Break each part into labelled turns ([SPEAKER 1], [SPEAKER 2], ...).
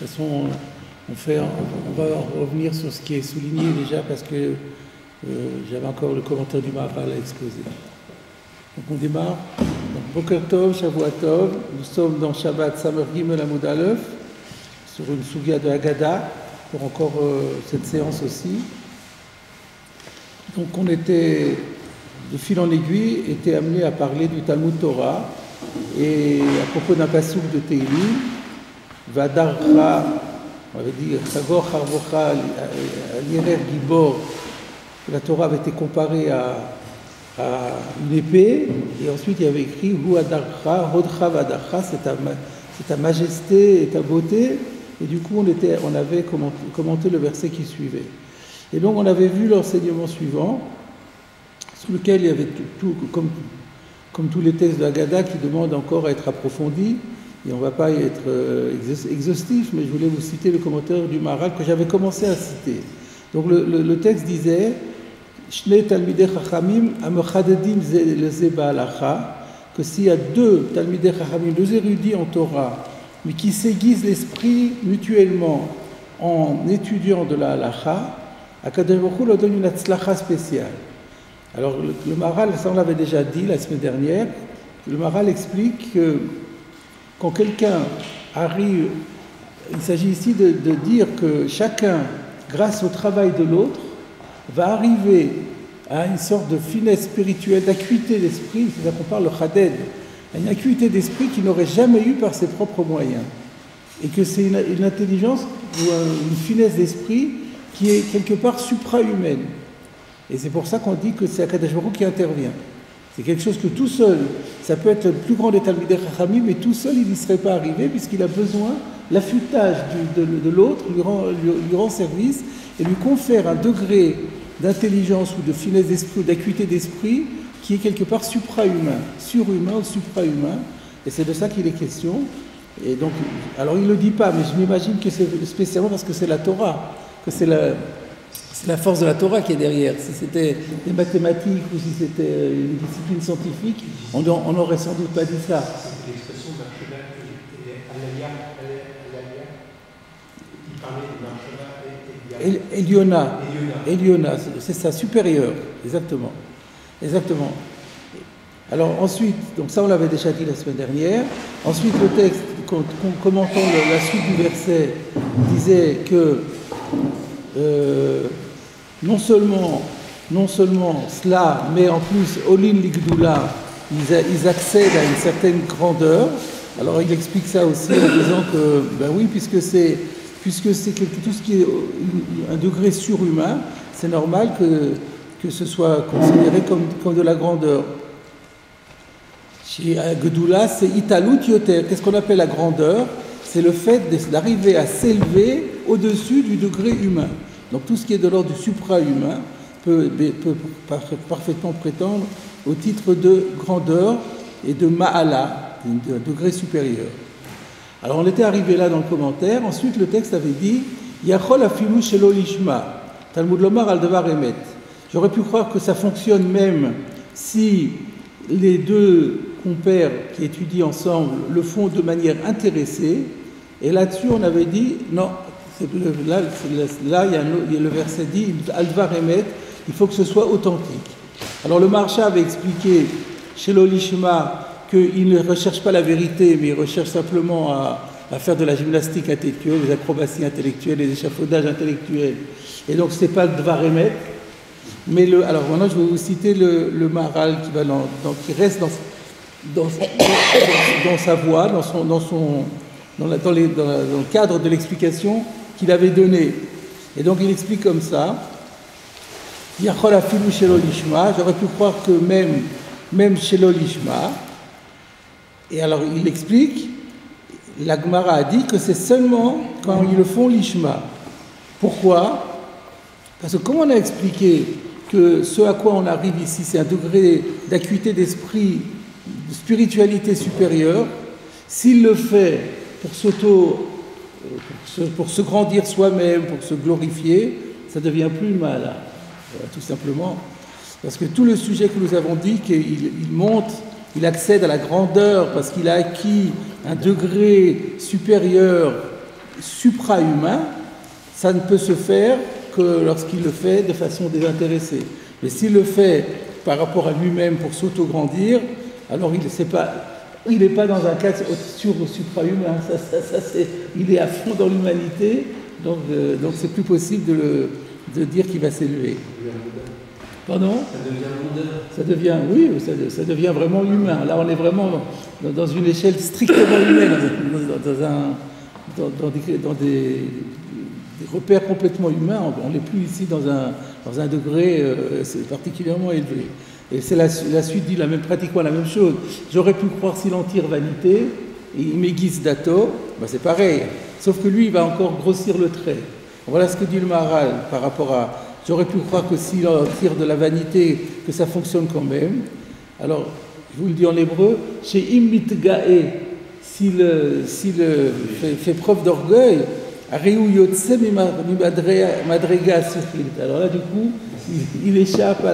[SPEAKER 1] toute façon, on va revenir sur ce qui est souligné déjà parce que j'avais encore le commentaire du Maharal à exposer. Donc on démarre. Boker Tov, Shavua Tov. Nous sommes dans Shabbat Samer Gimel Amud Aleph, sur une Sugia de Haggadah, pour encore cette séance aussi. Donc on était, de fil en aiguille, était amené à parler du Talmud Torah et à propos d'un passouk de Tehillim, Vadarcha, on avait dit Sagor Harvocha Yerer Gibor, la Torah avait été comparée à une épée, et ensuite il y avait écrit Hu Adarcha, Hodcha Vadarcha, c'est ta majesté et ta beauté, et du coup on avait commenté le verset qui suivait. Et donc on avait vu l'enseignement suivant, sur lequel il y avait tout comme tous les textes de Haggadah qui demandent encore à être approfondis, et on ne va pas y être exhaustif, mais je voulais vous citer le commentaire du Maharal que j'avais commencé à citer. Donc le texte disait Shne Talmidei Chachamim Amechadedim Ze Ba'alacha, que s'il y a deux Talmidei Chachamim, deux érudits en Torah, mais qui s'aiguisent l'esprit mutuellement en étudiant de la halacha, Akadosh Baruch Hu leur donne une hatzlacha spéciale. Alors le Maharal, ça on l'avait déjà dit la semaine dernière, le Maharal explique que quand quelqu'un arrive, il s'agit ici de dire que chacun, grâce au travail de l'autre, va arriver à une sorte de finesse spirituelle, d'acuité d'esprit, c'est ça qu'on parle le chaded, à une acuité d'esprit qu'il n'aurait jamais eu par ses propres moyens. Et que c'est une intelligence ou une finesse d'esprit qui est quelque part supra-humaine. Et c'est pour ça qu'on dit que c'est Akadosh Baruch Hu qui intervient. C'est quelque chose que tout seul, ça peut être le plus grand des Talmidei Chachamim, mais tout seul il n'y serait pas arrivé puisqu'il a besoin, l'affûtage de l'autre lui rend service et lui confère un degré d'intelligence ou de finesse d'esprit ou d'acuité d'esprit qui est quelque part supra-humain, surhumain ou supra-humain, et c'est de ça qu'il est question. Et donc, alors il ne le dit pas, mais je m'imagine que c'est spécialement parce que c'est la Torah, que c'est la force de la Torah qui est derrière. Si c'était des mathématiques ou si c'était une discipline scientifique, on n'aurait sans doute pas dit ça.
[SPEAKER 2] C'est l'expression d'Archeva qui parlait de l'Archeva et
[SPEAKER 1] Eliona, c'est ça, supérieur, exactement. Alors ensuite, donc ça on l'avait déjà dit la semaine dernière, ensuite le texte, commentant la suite du verset, disait que non seulement cela, mais en plus, Olin Ligdoula, ils accèdent à une certaine grandeur. Alors il explique ça aussi en disant que, ben oui, puisque c'est tout ce qui est un degré surhumain, c'est normal que ce soit considéré comme de la grandeur. Chez Gedoula, c'est Italut Yoter. Qu'est-ce qu'on appelle la grandeur? C'est le fait d'arriver à s'élever au-dessus du degré humain. Donc tout ce qui est de l'ordre du supra-humain peut parfaitement prétendre au titre de grandeur et de ma'ala, d'un degré supérieur. Alors on était arrivé là dans le commentaire, ensuite le texte avait dit Yachol afilu shelo lishma, Talmud lomar al devar emet. J'aurais pu croire que ça fonctionne même si les deux compères qui étudient ensemble le font de manière intéressée, et là-dessus on avait dit non. Là, il y a le verset dit Al-Dvar Emet, il faut que ce soit authentique. Alors le Maharsha avait expliqué chez l'Olishma qu'il ne recherche pas la vérité, mais il recherche simplement à faire de la gymnastique intellectuelle, des acrobaties intellectuelles, des échafaudages intellectuels. Et donc ce n'est pas le Dvar Emet. Mais alors maintenant je vais vous citer le Maharal qui reste dans sa voix, dans le cadre de l'explication qu'il avait donné. Et donc il explique comme ça Yachol afilu shelo lishma, j'aurais pu croire que même shelo lishma. Et alors il explique, la Gemara a dit que c'est seulement quand ils le font lishma. Pourquoi? Parce que comme on a expliqué que ce à quoi on arrive ici, c'est un degré d'acuité d'esprit, de spiritualité supérieure, s'il le fait pour se grandir soi-même, pour se glorifier, ça devient plus mal, voilà, tout simplement. Parce que tout le sujet que nous avons dit, qu'il monte, il accède à la grandeur parce qu'il a acquis un degré supérieur supra-humain, ça ne peut se faire que lorsqu'il le fait de façon désintéressée. Mais s'il le fait par rapport à lui-même pour s'auto-grandir, alors il n'est pas dans un cadre supra-humain. Il est à fond dans l'humanité, donc c'est plus possible de dire qu'il va s'élever. Pardon ? Ça devient, oui, ça devient vraiment humain. Là, on est vraiment dans une échelle strictement humaine, dans des repères complètement humains. On n'est plus ici dans un degré particulièrement élevé. Et c'est la suite dit pratiquement la même chose. J'aurais pu croire s'il en tire vanité, et il m'aiguise dato, ben c'est pareil. Sauf que lui, il va encore grossir le trait. Voilà ce que dit le Maharal par rapport à... J'aurais pu croire que s'il en tire de la vanité, que ça fonctionne quand même. Alors, je vous le dis en hébreu, chez Imit Gae, s'il fait preuve d'orgueil, alors là, du coup, il échappe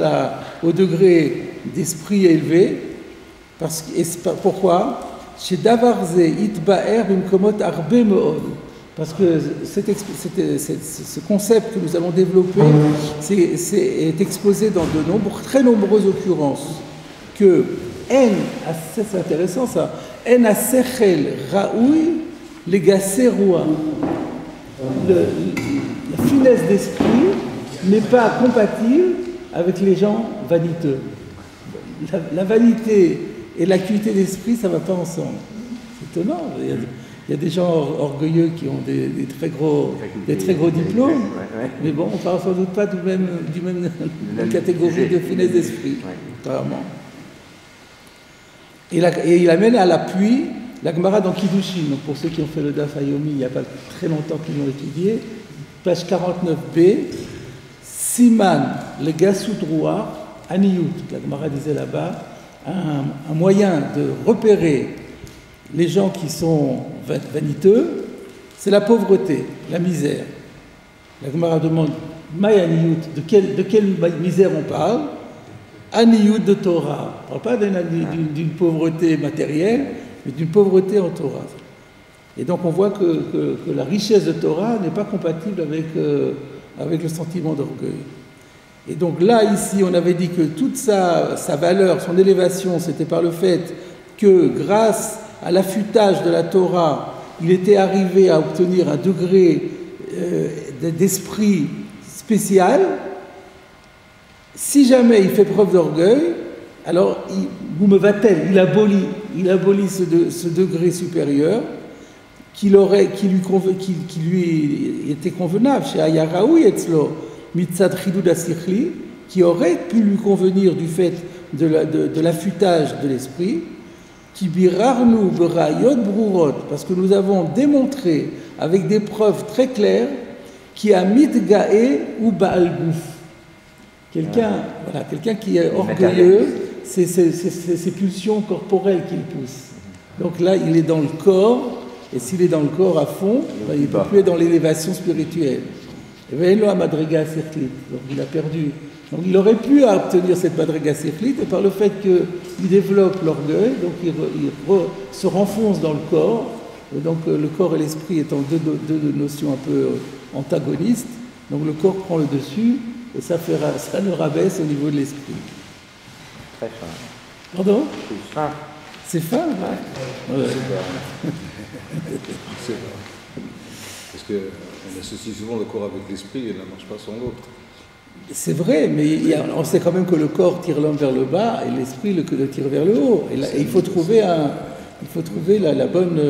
[SPEAKER 1] au degré d'esprit élevé. Pourquoi ? Chez Davarze, Itbaer, Bimkomot, Arbe Meod. Parce que ce concept que nous allons développer est exposé dans très nombreuses occurrences. Que c'est intéressant ça, En Asechel Raoui Legaseroua. La finesse d'esprit n'est pas compatible avec les gens vaniteux. La vanité et l'acuité d'esprit, ça ne va pas ensemble. C'est étonnant. Il y a des gens orgueilleux qui ont des très gros diplômes, mais bon, on ne parle sans doute pas du même catégorie de finesse d'esprit, apparemment. Et il amène à l'appui la Gemara dans Kiddushin. Donc pour ceux qui ont fait le Daf Hayomi, il n'y a pas très longtemps qu'ils l'ont étudié, page 49b, Siman, le Gassudrouar, Aniyut. La Gemara disait là-bas, un moyen de repérer les gens qui sont vaniteux, c'est la pauvreté, la misère. La Gemara demande, Maï Aniyut, de quelle misère on parle? Aniyut de Torah. On ne parle pas d'une pauvreté matérielle, mais d'une pauvreté en Torah. Et donc on voit que la richesse de Torah n'est pas compatible avec le sentiment d'orgueil. Et donc là, ici, on avait dit que toute sa valeur, son élévation, c'était par le fait que grâce à l'affûtage de la Torah, il était arrivé à obtenir un degré d'esprit spécial. Si jamais il fait preuve d'orgueil, alors il abolit ce degré supérieur qui lui était convenable chez Ayaraoui Etzlo Mitzad Chidud Asichli, qui aurait pu lui convenir du fait de l'affûtage de l'esprit, qui birarnu berayot brurot, parce que nous avons démontré avec des preuves très claires qui a mitgae ou baal gouf. Quelqu'un qui est orgueilleux, c'est ses pulsions corporelles qui le poussent. Donc là, il est dans le corps, et s'il est dans le corps à fond, il ne peut plus être dans l'élévation spirituelle. Et bien, madriga sirklit, donc il a perdu. Donc il aurait pu obtenir cette madriga sirklit, et par le fait qu'il développe l'orgueil, donc il se renfonce dans le corps, et donc le corps et l'esprit étant deux notions un peu antagonistes, donc le corps prend le dessus, et ça le rabaisse au niveau de l'esprit.
[SPEAKER 3] Très fin.
[SPEAKER 1] Pardon ?
[SPEAKER 3] C'est fin.
[SPEAKER 1] C'est fin, ouais.
[SPEAKER 4] C'est vrai. Parce qu'on associe souvent le corps avec l'esprit et ne marche pas sans l'autre.
[SPEAKER 1] C'est vrai, mais on sait quand même que le corps tire l'homme vers le bas et l'esprit le tire vers le haut. Et il faut trouver la bonne...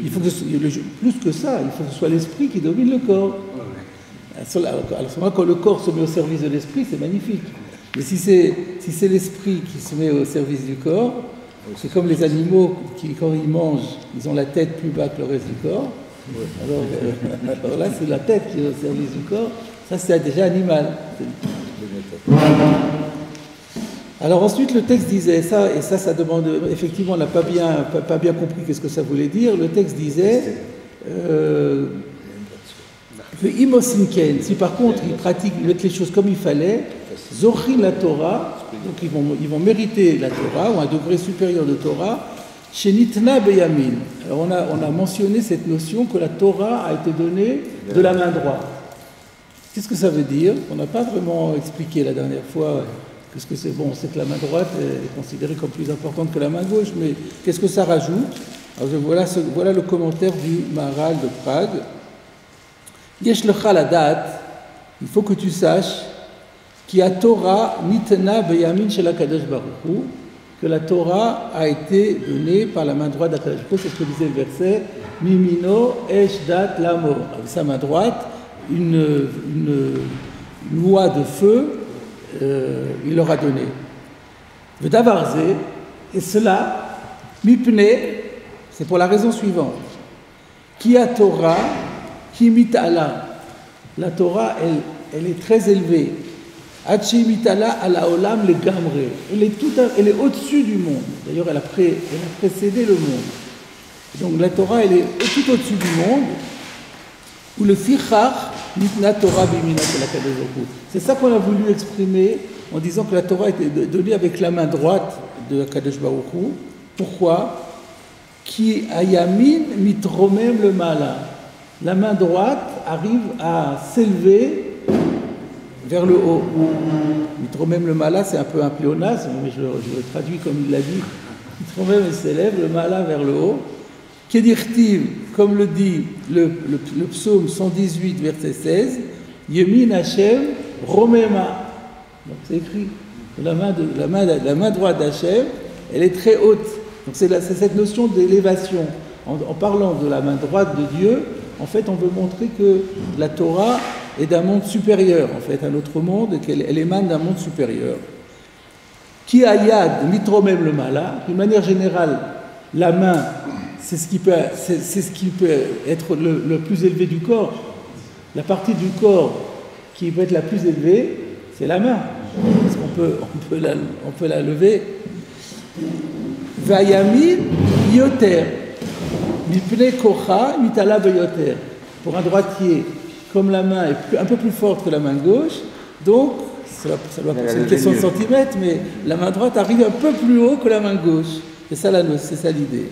[SPEAKER 1] il faut plus que ça, il faut que ce soit l'esprit qui domine le corps. Alors quand le corps se met au service de l'esprit, c'est magnifique. Mais si c'est l'esprit qui se met au service du corps, c'est comme les animaux qui, quand ils mangent, ils ont la tête plus bas que le reste du corps. Alors là, c'est la tête qui est au service du corps. Ça, c'est déjà animal. Alors ensuite, le texte disait ça, et ça demande... Effectivement, on n'a pas bien compris qu'est-ce que ça voulait dire. Le texte disait... si par contre ils pratiquent, ils mettent les choses comme il fallait, Zochri la Torah, donc ils vont mériter la Torah, ou un degré supérieur de Torah, chez Nitna Beyamin. Alors on a mentionné cette notion que la Torah a été donnée de la main droite. Qu'est-ce que ça veut dire? On n'a pas vraiment expliqué la dernière fois. Qu'est-ce que c'est? Bon, c'est que la main droite est considérée comme plus importante que la main gauche, mais qu'est-ce que ça rajoute? Alors voilà le commentaire du Maharal de Prague. Yesh lecha la date, il faut que tu saches qu'il y a Torah nitna beyamin shel HaKadosh Baruch Hu, que la Torah a été donnée par la main droite d'HaKadosh Baruch Hu, c'est ce que disait le verset Mimino esh dat lamo, avec sa main droite, une loi de feu, il leur a donné. Vedavarze, et cela, mipne, c'est pour la raison suivante. Qui a Torah, qui mitala. La Torah, elle est très élevée. Hachi mitala ala olam le gamre. Elle est au-dessus du monde. D'ailleurs, elle a précédé le monde. Donc la Torah, elle est tout au-dessus du monde. Ou le fichach mitna Torah bimina shel HaKadosh Baruch Hu. C'est ça qu'on a voulu exprimer en disant que la Torah était donnée avec la main droite de HaKadosh Baruch Hu. Pourquoi? Qui ayamin mitromem le mala. La main droite arrive à s'élever vers le haut. Mitromem le mala, c'est un peu un pléonasme, mais je le traduis comme il l'a dit. Mitromem, il s'élève, le mala vers le haut. Kedirtiv, comme le dit le psaume 118, verset 16, Yemin Hashem Romema. Donc c'est écrit, la main droite d'Hachem, elle est très haute. Donc c'est cette notion d'élévation. En parlant de la main droite de Dieu, en fait, on veut montrer que la Torah est d'un monde supérieur, en fait, un autre monde, et qu'elle émane d'un monde supérieur. Qui ayad mitromem le mala, d'une manière générale, la main, c'est ce qui peut être le plus élevé du corps. La partie du corps qui peut être la plus élevée, c'est la main. Parce qu'on peut la lever. Vayamin yoter, mipne kocha mitala beyoter. Pour un droitier, comme la main est un peu plus forte que la main gauche, donc ça doit c'est une question de centimètres, mais la main droite arrive un peu plus haut que la main gauche. C'est ça l'idée.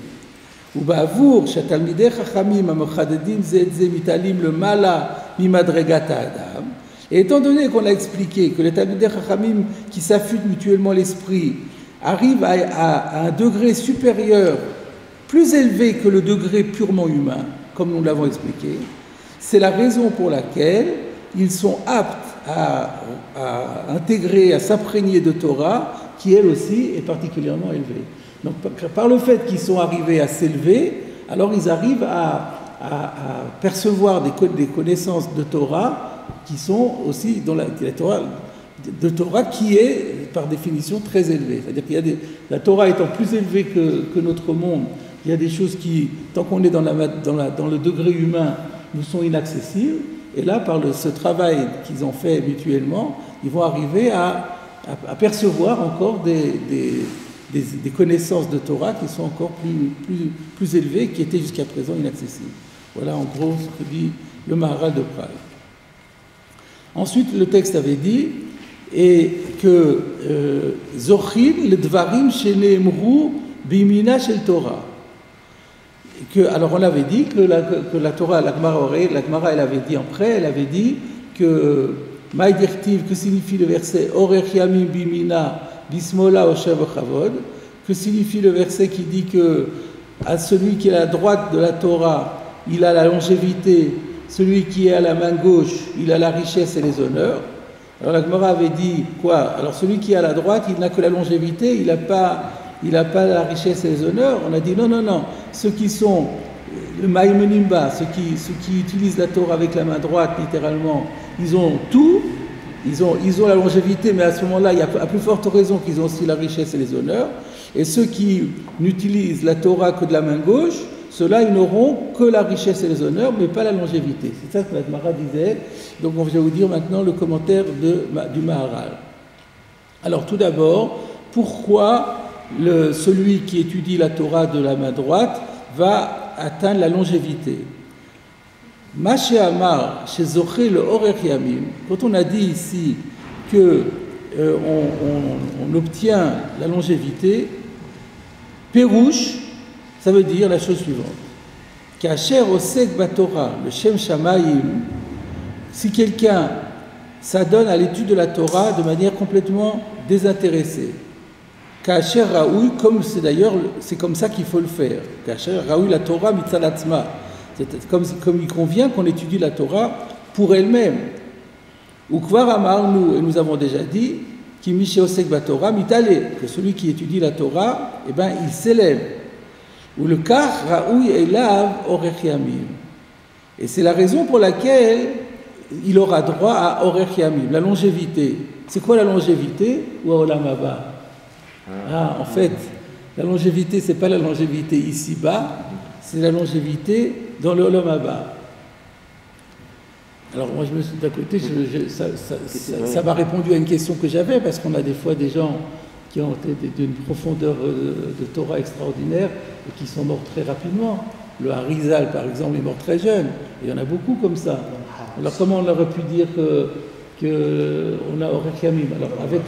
[SPEAKER 1] ובעבור שהתלמידי חכמים המחדדים זה את זה מתעלים למעלה ממדרגת האדם, et étant donné qu'on a expliqué que les talmidei chachamim qui s'affûtent mutuellement l'esprit arrivent à un degré supérieur, plus élevé que le degré purement humain, comme nous l'avons expliqué, c'est la raison pour laquelle ils sont aptes à intégrer, à s'imprégner de Torah, qui elle aussi est particulièrement élevée. Donc, par le fait qu'ils sont arrivés à s'élever, alors ils arrivent à percevoir des connaissances de Torah qui sont aussi dans la Torah, de Torah qui est par définition très élevée. C'est-à-dire qu'il y a la Torah étant plus élevée que notre monde, il y a des choses qui, tant qu'on est dans le degré humain, nous sont inaccessibles. Et là, par ce travail qu'ils ont fait mutuellement, ils vont arriver à percevoir encore des connaissances de Torah qui sont encore plus élevées, qui étaient jusqu'à présent inaccessibles. Voilà en gros ce que dit le Maharal de Prague. Ensuite, le texte avait dit et que Zochin le Dvarim sheneemru bimina shel Torah. Alors on avait dit que la Torah, la Gemara elle avait dit en près, elle avait dit que Maïdirtiv, que signifie le verset Orech Yamim bimina Bismola Oshev Chavod, que signifie le verset qui dit que à celui qui est à la droite de la Torah, il a la longévité, celui qui est à la main gauche, il a la richesse et les honneurs. Alors la Gemara avait dit quoi? Alors celui qui est à la droite, il n'a que la longévité, il n'a pas la richesse et les honneurs. On a dit non. Ceux qui sont le Maïmenimba, ceux qui utilisent la Torah avec la main droite, littéralement, ils ont tout. Ils ont la longévité, mais à ce moment-là, il y a à plus forte raison qu'ils ont aussi la richesse et les honneurs. Et ceux qui n'utilisent la Torah que de la main gauche, ceux-là, ils n'auront que la richesse et les honneurs, mais pas la longévité. C'est ça que la Gemara disait. Donc, je vais vous dire maintenant le commentaire du Maharal. Alors, tout d'abord, pourquoi celui qui étudie la Torah de la main droite va atteindre la longévité? Maché Amar, chez Zoché le Orech Yamim, quand on a dit ici que on obtient la longévité, Pérouche, Ça veut dire la chose suivante. Kacher osek batora, le Shem Shamayim, si quelqu'un s'adonne à l'étude de la Torah de manière complètement désintéressée, Kacher Raoui, comme c'est d'ailleurs, c'est comme ça qu'il faut le faire. Kacher Raoui la Torah mitzalatzma. C'est comme il convient qu'on étudie la Torah pour elle-même. Ou kvar amarnu, et nous avons déjà dit, qui miché osek batora mitale, que celui qui étudie la Torah, eh ben, il s'élève. Ou le kar raoui elav orech yamim. Et c'est la raison pour laquelle il aura droit à orech yamim, la longévité. C'est quoi la longévité? Ou olam haba? Ah, en fait, la longévité, c'est pas la longévité ici-bas, c'est la longévité dans le olam haba. Alors moi, je me suis d'un côté, ça m'a répondu à une question que j'avais, parce qu'on a des fois des gens qui ont été d'une profondeur de Torah extraordinaire et qui sont morts très rapidement. Le Harizal, par exemple, est mort très jeune. Il y en a beaucoup comme ça. Alors comment on aurait pu dire qu'on a Orech Yamim? Alors avec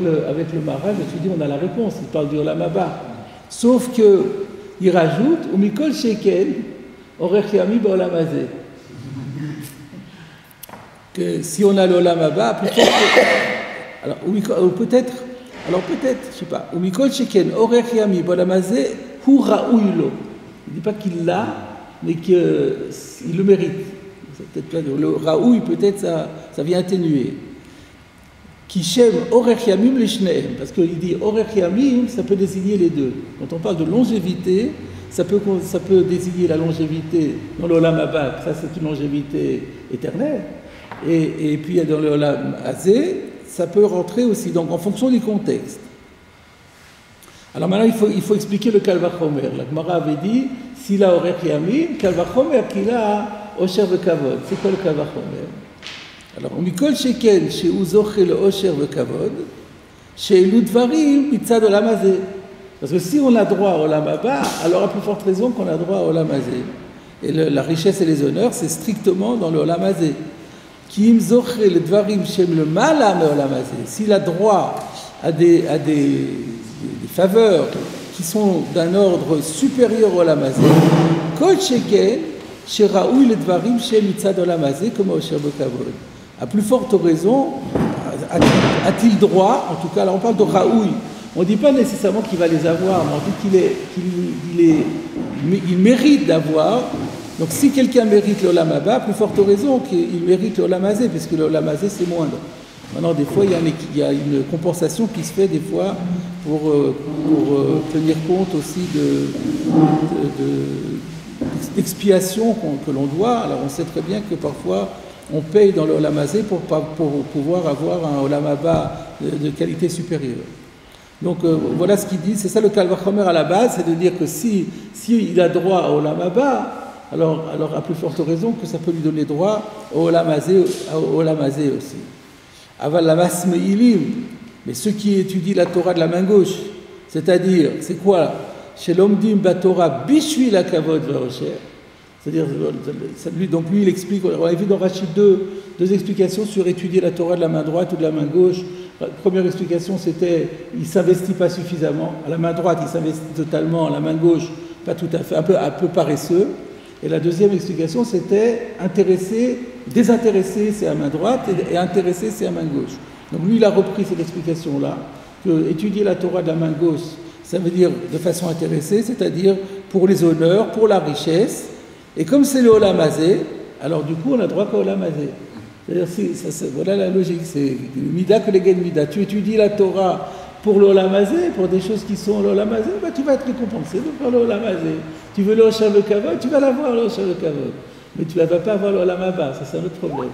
[SPEAKER 1] le Maral, je me suis dit, on a la réponse. Il parle du Olam Haba. Sauf qu'il rajoute, ou Mikol Sheken, Orech Yamim Olam Hazeh. Que si on a le Olam Haba, alors peut-être, je sais pas, ou Mikol Sheken, Orech Yamim Olam Hazeh, Hu Raoui Lo. Il ne dit pas qu'il l'a, mais qu'il le mérite. Le Raoui, peut-être, ça vient atténuer. Kishem Orech Yamim Lishneem, parce qu'il dit Orech Yamim, ça peut désigner les deux. Quand on parle de longévité, ça peut désigner la longévité dans l'Olam Haba, ça c'est une longévité éternelle. Et puis dans l'Olam Hazeh, ça peut rentrer aussi, donc en fonction du contexte. Alors maintenant, il faut expliquer le Kal Vachomer. La Gemara avait dit, s'il a Orech Yamim, Kal Vachomer qu'il a Osher Vekavod. C'est quoi le Kal Vachomer? Alors, Mikol Sheken, chez Uzoche le Osher Vekavod, chez Ludvarim, Mitzad Olam Hazeh. Parce que si on a droit au Olam Haba, alors à plus forte raison qu'on a droit au Olam Hazeh. Et la richesse et les honneurs, c'est strictement dans le Olam Hazeh. Ki im zoche le Dvarim shem le Mala me Olam Hazeh. S'il a droit à des faveurs qui sont d'un ordre supérieur au Olam Hazeh, Kol Sheken, chez Raoui le Dvarim chez Mitzad Olam Hazeh, comme au Osher Vekavod. À plus forte raison, a-t-il droit, en tout cas, là on parle de Raoui, on ne dit pas nécessairement qu'il va les avoir, mais on dit qu'il mérite d'avoir. Donc si quelqu'un mérite le Olam Haba, plus forte raison qu'il mérite le Olam Hazeh, puisque le Olam Hazeh c'est moindre. Maintenant, des fois, il y a une compensation qui se fait des fois pour tenir compte aussi d'expiation que l'on doit. Alors on sait très bien que parfois on paye dans le Olam Hazeh pour pouvoir avoir un Olam Haba de qualité supérieure. Donc voilà ce qu'il dit, c'est ça le Kal Vachomer à la base, c'est de dire que si il a droit au Olam Haba, alors à plus forte raison que ça peut lui donner droit au Olam Hazeh aussi. Aval Lamas Meilim, mais ceux qui étudient la Torah de la main gauche, c'est-à-dire, c'est quoi? Chez l'Omdim Batora Bishvi la Kavod Vaosher. C'est-à-dire, donc lui il explique, on a vu dans Rachid deux explications sur étudier la Torah de la main droite ou de la main gauche. La première explication c'était, il ne s'investit pas suffisamment. À la main droite il s'investit totalement, à la main gauche pas tout à fait, un peu paresseux. Et la deuxième explication c'était désintéressé c'est à main droite et intéressé c'est à main gauche. Donc lui il a repris cette explication-là, que étudier la Torah de la main gauche, ça veut dire de façon intéressée, c'est-à-dire pour les honneurs, pour la richesse. Et comme c'est le Olam Hazeh, alors du coup on a droit qu'au Olam Hazeh. C'est-à-dire, voilà la logique, c'est Mida Kolegen Mida. Tu étudies la Torah pour le Olam Hazeh, pour des choses qui sont le Olam Hazeh, bah, tu vas être récompensé par le Olam Hazeh. Tu veux le Osher Vekavod, tu vas l'avoir le Osher Vekavod. Mais tu ne vas pas avoir le Olam Haba, ça c'est un autre problème.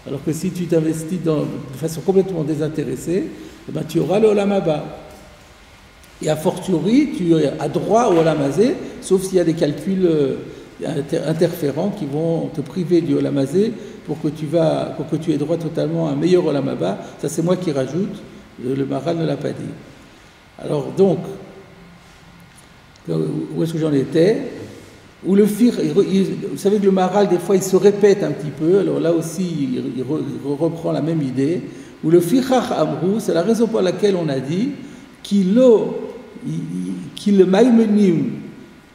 [SPEAKER 1] Alors que si tu t'investis de façon complètement désintéressée, eh ben, tu auras le Olam Haba. Et a fortiori, tu as droit au Olam Hazeh, sauf s'il y a des calculs interférents qui vont te priver du Olam Hazeh pour que tu aies droit totalement à un meilleur Olam Haba. Ça c'est moi qui rajoute, le Maral ne l'a pas dit. Alors donc, où est-ce que j'en étais? Ou le fir, vous savez que le Maral des fois il se répète un petit peu, alors là aussi il reprend la même idée. Ou le fichach amrou, c'est la raison pour laquelle on a dit qu'il maïmenim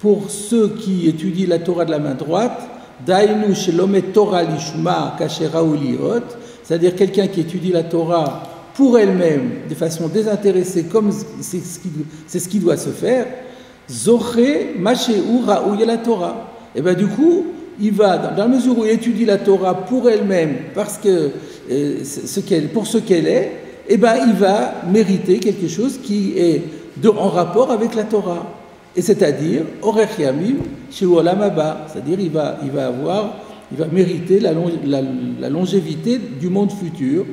[SPEAKER 1] pour ceux qui étudient la Torah de la main droite, Dainu shelomet Torah lishma kashera ou liot, c'est-à-dire quelqu'un qui étudie la Torah pour elle-même, de façon désintéressée, comme c'est ce qui doit se faire, Zoché Masheu Raouya la Torah. Et bien du coup, il va, dans la mesure où il étudie la Torah pour elle-même, parce que pour ce qu'elle est, et ben il va mériter quelque chose qui est en rapport avec la Torah. Et c'est-à-dire, Orech Yamim chez Olam Haba, c'est-à-dire il va mériter la longévité du monde futur,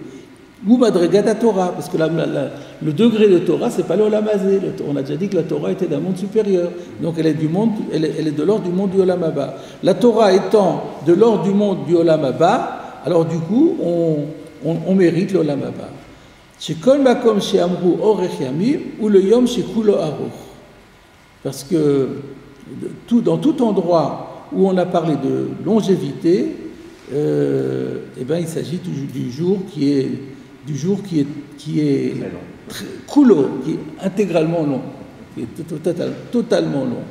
[SPEAKER 1] ou Madregat Torah, parce que le degré de Torah, c'est pas l'Olam Hazé. On a déjà dit que la Torah était d'un monde supérieur, donc elle est de l'ordre du monde du Olam Haba. La Torah étant de l'ordre du monde du Olam Haba, alors du coup, on mérite l'Olam Haba. Chez Kol Makom chez Amrou Orech Yamim, ou le Yom chez Kulo Aruch. Parce que dans tout endroit où on a parlé de longévité, eh ben, il s'agit du jour qui est kulo, qui est intégralement long, qui est totalement long.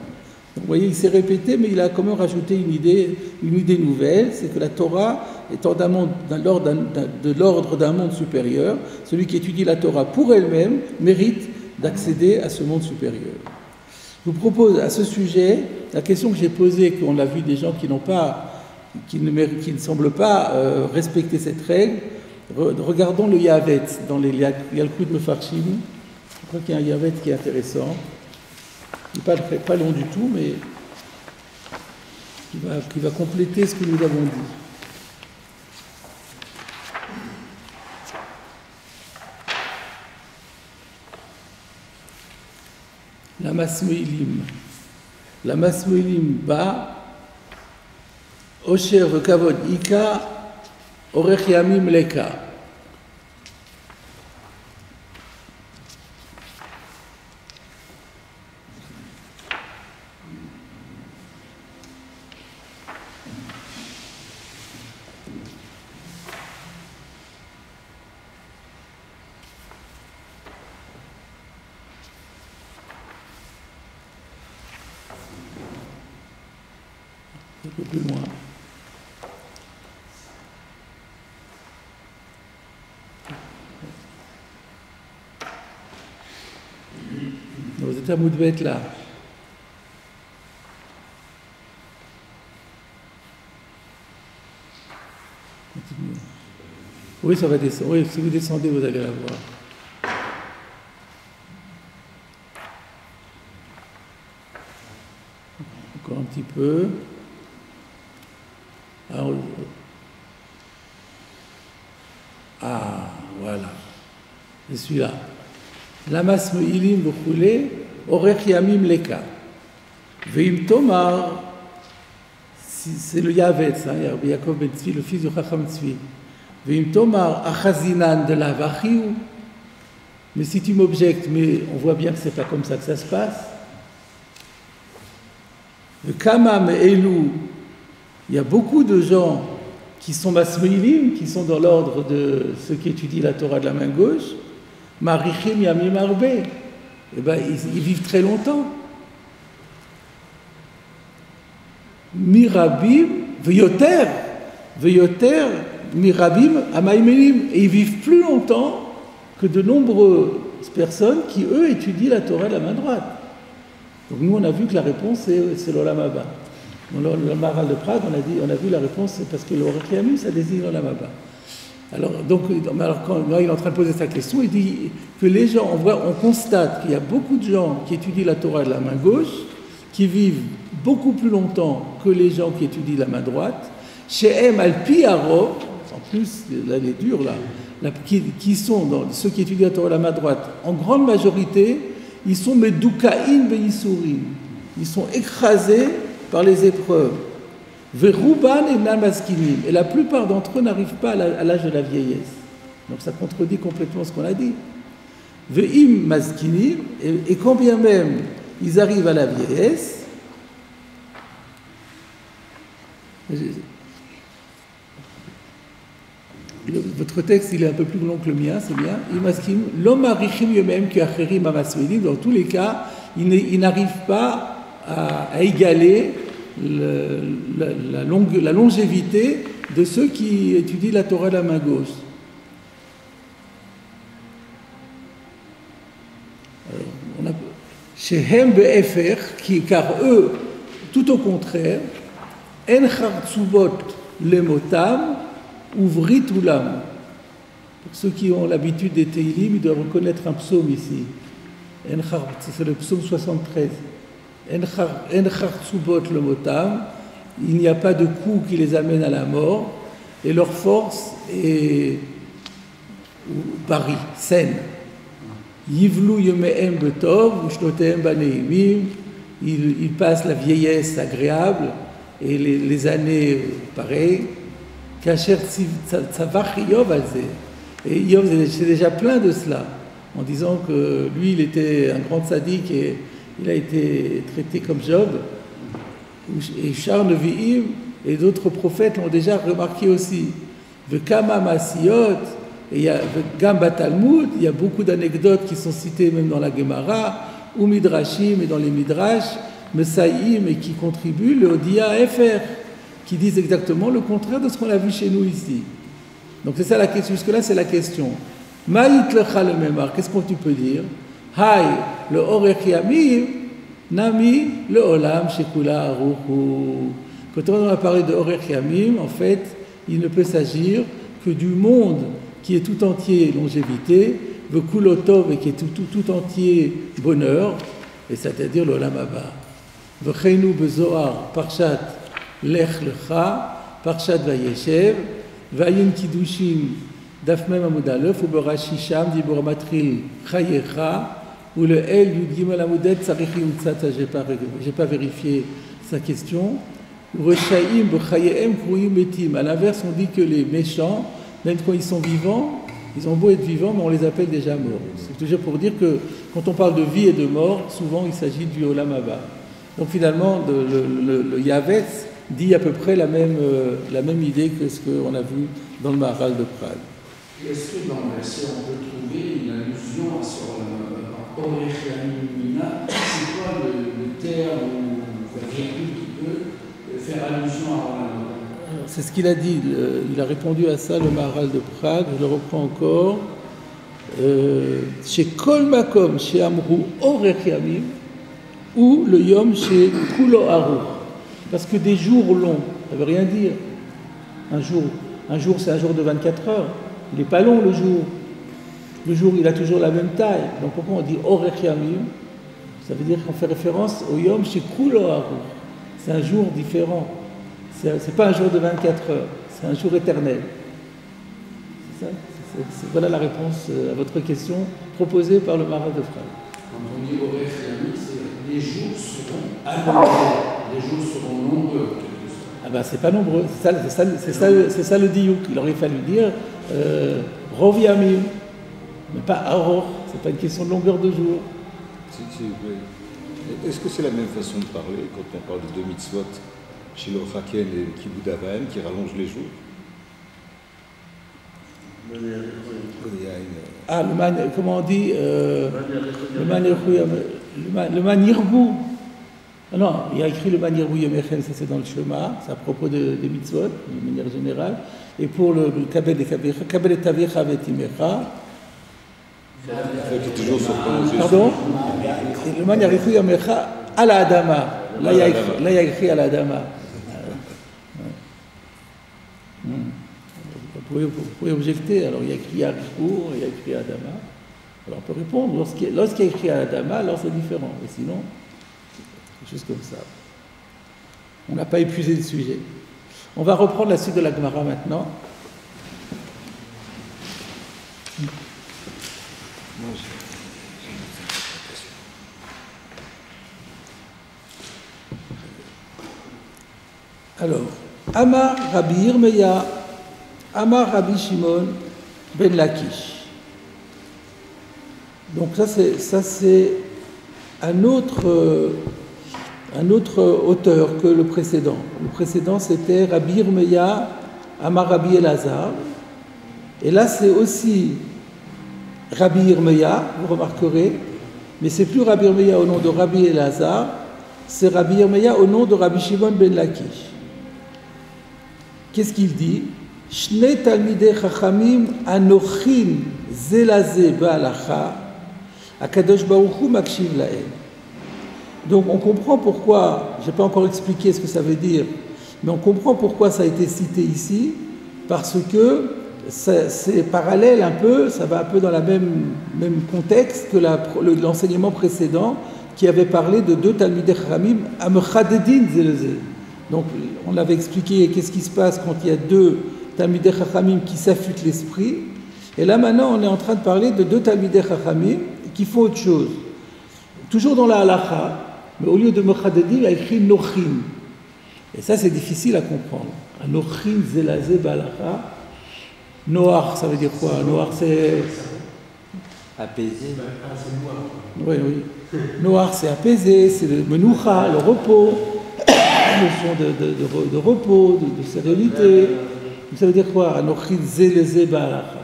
[SPEAKER 1] Donc, vous voyez, il s'est répété, mais il a quand même rajouté une idée nouvelle, c'est que la Torah étant de l'ordre d'un monde supérieur, celui qui étudie la Torah pour elle-même mérite d'accéder à ce monde supérieur. Je vous propose à ce sujet la question que j'ai posée, qu'on a vu des gens qui ne semblent pas respecter cette règle. Regardons le Yavet dans les Yalkut Mefarshim. Je crois qu'il y a un Yavet qui est intéressant. Il n'est pas long du tout, mais qui va compléter ce que nous avons dit. La Masmoïlim. La Masmoïlim ba Osher vekavod ika orech yamim leka. Un peu plus loin. Vous êtes à Moudbet là. Continuez. Oui, ça va descendre. Oui, si vous descendez, vous allez la voir. Encore un petit peu. Alors, voilà. Je suis là. Lamas me'ilim b'choulé, orech yamim leka. Ve'im tomar, c'est le Yavet, Yaakov ben Tzvi, le fils de Chacham Tzvi. Ve'im tomar achazinan de la vachiou. Mais si tu m'objectes, mais on voit bien que c'est pas comme ça que ça se passe. Ve'kama me'elu, il y a beaucoup de gens qui sont masmoïlim, qui sont dans l'ordre de ceux qui étudient la Torah de la main gauche. Marichim yamim arbe, eh ben, ils vivent très longtemps. Mirabim veyoter mirabim amaïmelim, et ils vivent plus longtemps que de nombreuses personnes qui eux étudient la Torah de la main droite. Donc nous on a vu que la réponse c'est l'Olam Haba. Dans le Maharal de Prague on a vu la réponse, c'est parce que l'Orech Yamim ça désigne l'Olam Haba. Alors quand il est en train de poser sa question, il dit que les gens, on constate qu'il y a beaucoup de gens qui étudient la Torah de la main gauche, qui vivent beaucoup plus longtemps que les gens qui étudient la main droite. Chez M. Al-Piaro, en plus, là, elle est dure, là, qui sont ceux qui étudient la Torah de la main droite, en grande majorité, ils sont Medoukaïn Beïsourim. Ils sont écrasés par les épreuves. Verouban et Namaskinim. Et la plupart d'entre eux n'arrivent pas à l'âge de la vieillesse. Donc ça contredit complètement ce qu'on a dit. Ve'im Maskinim, et quand bien même ils arrivent à la vieillesse, votre texte il est un peu plus long que le mien, c'est bien. L'homme arichim eux-mêmes qui acherim amaswedim, dans tous les cas, ils n'arrivent pas à égaler la longévité de ceux qui étudient la Torah de la main gauche. Chez Hem Be'efer, car eux, tout au contraire, En Chartsubot Lemotam, Ouvrit Ulam. Pour ceux qui ont l'habitude des Teilim, ils doivent reconnaître un psaume ici. C'est le psaume 73. En Chartsubot Lemotam, il n'y a pas de coup qui les amène à la mort, et leur force est Paris, saine. Yivlu Yemehem Betov, Ushnotehem Baneimim, ils passent la vieillesse agréable et les années pareilles. Kacher Tzavach Yov Alze. Et Yov c'est déjà plein de cela, en disant que lui il était un grand tzaddik et il a été traité comme Job. Et Shar Nevi'im et d'autres prophètes l'ont déjà remarqué aussi. Vekama Masiyot. Et il y a Gamba Talmud, il y a beaucoup d'anecdotes qui sont citées même dans la Gemara, ou Midrashim et dans les Midrash, Mesaïm et qui contribuent, le Odia Efer, qui disent exactement le contraire de ce qu'on a vu chez nous ici. Donc c'est ça la question, jusque-là c'est la question. Maït lecha le memar, qu'est-ce que tu peux dire? Hay, le Orech Yamim, Nami, le Olam, Shekula Aruchu. Quand on a parlé de Orech Yamim, en fait, il ne peut s'agir que du monde qui est tout entier longévité, Vekulotov et qui est tout entier bonheur, et c'est-à-dire l'Olam Haba. Vechenu bezoar Parshat Lech Lecha, Parshat Vayeshev, Vayin Kiddushin, Dafmem Amud Aleph, ou Berashi Sham, Dibur Matril Chayecha, ou le El Yud Gimel Amudet Tzarich Yumtzata, j'ai pas vérifié sa question. Rechaim Bechayem Kruyim Metim. À l'inverse, on dit que les méchants, même quand ils sont vivants, ils ont beau être vivants, mais on les appelle déjà morts. C'est toujours pour dire que quand on parle de vie et de mort, souvent il s'agit du Olam Haba. Donc finalement, le Yavetz dit à peu près la même idée que ce qu'on a vu dans le Maharal de Prague.
[SPEAKER 5] Est-ce que dans le verset on peut trouver une allusion à ce Orech Yamim? C'est quoi le terme ou la virgule qui peut faire allusion à Olam Haba?
[SPEAKER 1] C'est ce qu'il a dit, il a répondu à ça, le Maharal de Prague, je le reprends encore. Chez Kol Makom, chez Amrou Orech Yamim, ou le Yom chez Kulo Aruch. Parce que des jours longs, ça ne veut rien dire. Un jour c'est un jour de 24 heures. Il n'est pas long le jour. Le jour, il a toujours la même taille. Donc pourquoi on dit Orech Yamim? Ça veut dire qu'on fait référence au Yom chez Kulo Aruch. C'est un jour différent. C'est pas un jour de 24 heures, c'est un jour éternel. C'est ça, voilà la réponse à votre question proposée par le Maharal de Prague.
[SPEAKER 5] Quand on dit Orech Yamim, c'est les jours seront abondants, les jours seront nombreux.
[SPEAKER 1] Ah ben c'est pas nombreux, c'est ça le diouk. Il aurait fallu dire Rov Yamim, mais pas Aror. C'est pas une question de longueur de jour.
[SPEAKER 4] Est-ce que c'est la même façon de parler quand on parle de deux mitzvot? Shiloh Haken et Kibud Avaim qui rallongent les jours.
[SPEAKER 1] Ah, comment on dit le manirbu. Ah non, il y a écrit le manirbu Yomechem, ça c'est dans le Shema, c'est à propos des mitzvot, de manière générale. Et pour le Kabel et Tavecha Vetimecha.
[SPEAKER 4] Qui est toujours sur
[SPEAKER 1] Pardon? Le manirbu Yomecha à la Adama. Là, il y a écrit à la Adama. Vous pouvez objecter, alors il y a écrit Arichour, il y a écrit Adama. Alors on peut répondre, lorsqu'il y a écrit Adama, alors c'est différent, mais sinon, quelque chose comme ça. On n'a pas épuisé le sujet. On va reprendre la suite de la Gemara maintenant. Alors, Amar Rabbi Yirmeya, Amar Rabbi Shimon ben Lakish. Donc ça c'est un autre auteur que le précédent. Le précédent c'était Rabbi Yirmeya, Amar Rabbi Elazar. Et là c'est aussi Rabbi Yirmeya, vous remarquerez, mais c'est plus Rabbi Yirmeya au nom de Rabbi Elazar, c'est Rabbi Yirmeya au nom de Rabbi Shimon ben Lakish. Qu'est-ce qu'il dit? Shnei talmidei chachamim anochin zelazeh ba'alacha akadosh baruch hu makshiv lahem. Donc on comprend pourquoi, je n'ai pas encore expliqué ce que ça veut dire, mais on comprend pourquoi ça a été cité ici, parce que c'est parallèle un peu, ça va un peu dans le même contexte que l'enseignement précédent qui avait parlé de deux Talmidei Chachamim amechadedin zelazeh. Donc on avait expliqué qu'est-ce qui se passe quand il y a deux Talmidei Chachamim qui s'affûtent l'esprit, et là maintenant on est en train de parler de deux Talmidei Chachamim qui font autre chose. Toujours dans la halacha, mais au lieu de mechadedin, il a écrit nochin. Et ça c'est difficile à comprendre. Nochin zelazeh ba'alacha. Noach, ça veut dire quoi? Noach, c'est...
[SPEAKER 3] Apaisé.
[SPEAKER 1] Oui, oui. Noach, c'est apaisé, c'est le menoucha, le repos, la notion de repos, de sérénité. Ça veut dire quoi? Anochin zelazeh ba'alacha.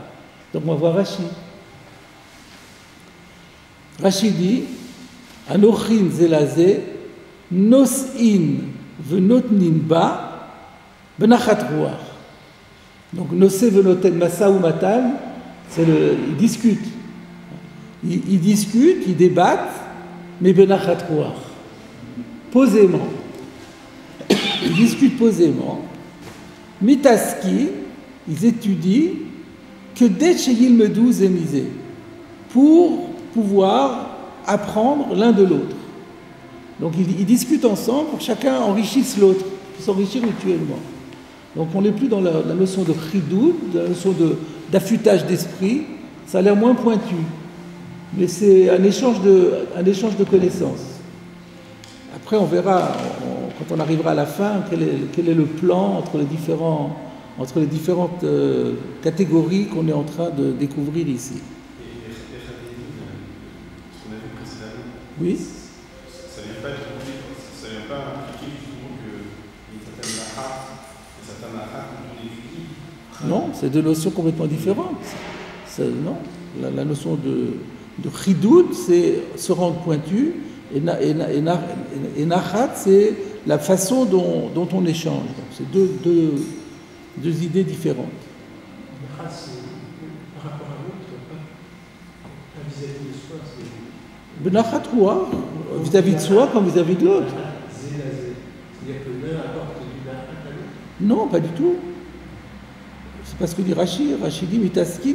[SPEAKER 1] Donc on va voir Rashi. Rashi dit Anochin zelazeh nos'in venotnin ba benachat ruach. Donc, nosé venoten masa ou matan, ils discutent. Ils discutent, ils débattent, mais benachat ruach. Posément. Ils discutent posément. Mitaski, ils étudient que dès Sheyil Medou Zemizé, pour pouvoir apprendre l'un de l'autre. Donc, ils discutent ensemble pour que chacun enrichisse l'autre, pour s'enrichir mutuellement. Donc on n'est plus dans la notion de chidoud, la notion d'affûtage d'esprit, ça a l'air moins pointu, mais c'est un échange de connaissances. Après on verra, quand on arrivera à la fin, quel est le plan entre les différentes catégories qu'on est en train de découvrir ici.
[SPEAKER 6] Et ce qu'on a vu précédemment,
[SPEAKER 1] Oui.
[SPEAKER 6] Ça ne vient pas impliquer justement qu'il y a une certaine lacha.
[SPEAKER 1] Non, c'est deux notions complètement différentes. Non, la notion de chidoud, c'est se rendre pointu, et nachat, c'est la façon dont on échange. Donc, c'est deux idées différentes.
[SPEAKER 2] Nachat, c'est par rapport à l'autre, pas vis-à-vis de soi.
[SPEAKER 1] Benachat ruach, vis-à-vis de soi comme vis-à-vis de l'autre.
[SPEAKER 2] C'est-à-dire que l'un apporte du nachat à l'autre.
[SPEAKER 1] Non, pas du tout. C'est parce que dit Rashi dit mitaskin,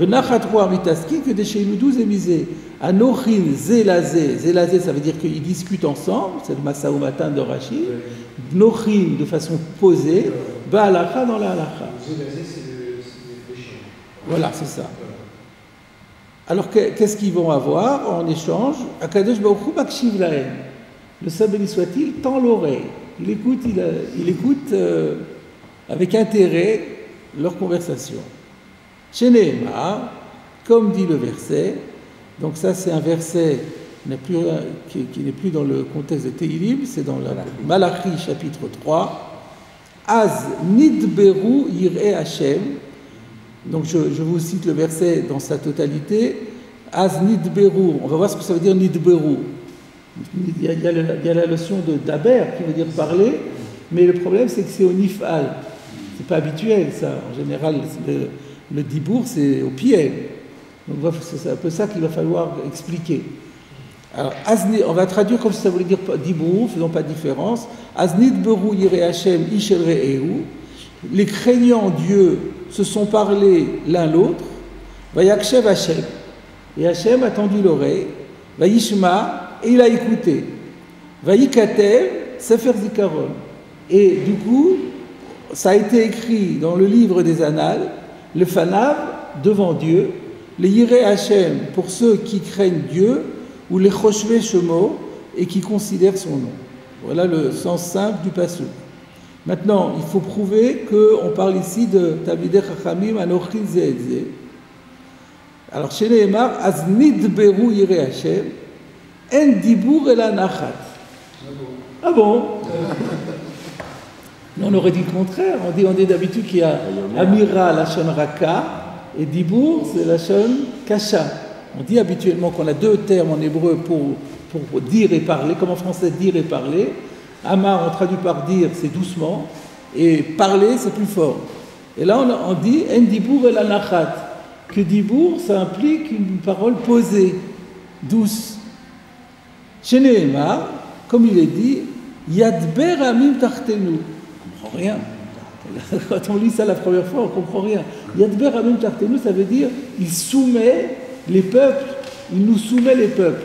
[SPEAKER 1] benachat ruach mitaskin, que des sheiludou zemizé. Anochin zelazé, zelazé ça veut dire qu'ils discutent ensemble, c'est le masa ou matin de Rashi. Nochin de façon posée, ba'alacha dans la halacha.
[SPEAKER 2] Zelazé, c'est l'échange.
[SPEAKER 1] Voilà, c'est ça. Alors qu'est-ce qu'ils vont avoir en échange? Akadosh Baruch Hu makshiv lahem. Le saint béni soit-il tend l'oreille. Il écoute avec intérêt leur conversation. Chez Nehemar, comme dit le verset, donc ça c'est un verset qui n'est plus dans le contexte de Tehilim, c'est dans la Malachi chapitre 3. Az nidberu yireh Hashem. Donc je vous cite le verset dans sa totalité. Az nidberu, on va voir ce que ça veut dire nidberu. Il y a la notion de daber qui veut dire parler, mais le problème c'est que c'est au nifal. C'est pas habituel ça. En général, le dibour c'est au pied. Donc c'est un peu ça qu'il va falloir expliquer. Alors, on va traduire comme si ça voulait dire dibour, faisons pas de différence. Az nidberu yireh Hashem ish el re'ehu. Les craignants Dieu se sont parlé l'un l'autre. Vayakshev Hashem. Et Hashem a tendu l'oreille. Vayishma, et il a écouté. Vayikatev, Sefer Zikaron. Et du coup, ça a été écrit dans le livre des Annales, le Fanav, devant Dieu, les Yireh Hashem, pour ceux qui craignent Dieu, ou les Choshve Shemo, et qui considèrent son nom. Voilà le sens simple du pasuk. Maintenant, il faut prouver qu'on parle ici de Talmidei Chachamim Anochin Ze'etzeh. Alors, chez Nehemar, Az nidberu yireh Hashem, en dibour ela nachat. Ah bon? On aurait dit le contraire. On dit d'habitude qu'il y a Amira, la Lachon Raka, et Dibour, c'est la Lachon Kasha. On dit habituellement qu'on a deux termes en hébreu pour dire et parler, comme en français dire et parler. Amar, on traduit par dire, c'est doucement, et parler, c'est plus fort. Et là, on dit en dibour el anachat, que dibour, ça implique une parole posée, douce. Chez Nehemar, comme il est dit, Yadber amim tartenu. On comprend rien. Quand on lit ça la première fois, on ne comprend rien. Yadber amim tartenu, ça veut dire il soumet les peuples, il nous soumet les peuples.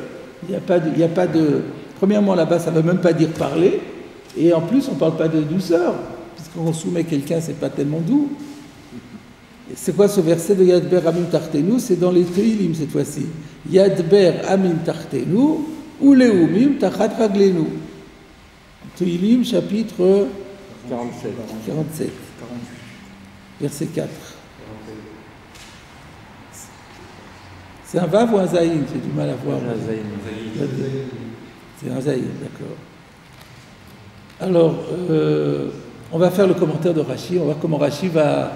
[SPEAKER 1] Il n'y a pas de. Premièrement, là-bas, ça ne veut même pas dire parler, et en plus, on ne parle pas de douceur, puisqu'on soumet quelqu'un, c'est pas tellement doux. C'est quoi ce verset de Yadber amim tartenu? C'est dans les Teilim cette fois-ci. Yadber amim tartenu, ou leumim tachat raglenu. Teilim, chapitre 47. Verset 4. C'est un vav ou un zaïn? J'ai du mal à voir. C'est un zaïn, d'accord. Alors, on va faire le commentaire de Rashi. On va voir comment Rashi va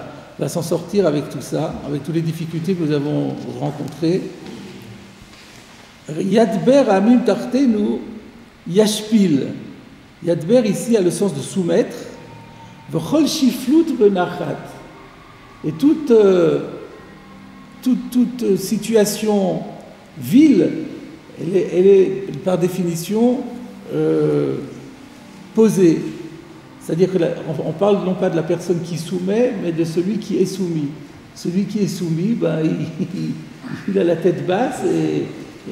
[SPEAKER 1] s'en sortir avec tout ça, avec toutes les difficultés que nous avons rencontrées. Yadber amim tartenu yashpil. Yadber ici a le sens de soumettre. V'chol shiflut benachat. Et toute situation vile, elle est par définition posée. C'est-à-dire qu'on parle non pas de la personne qui soumet, mais de celui qui est soumis. Celui qui est soumis, ben, il a la tête basse et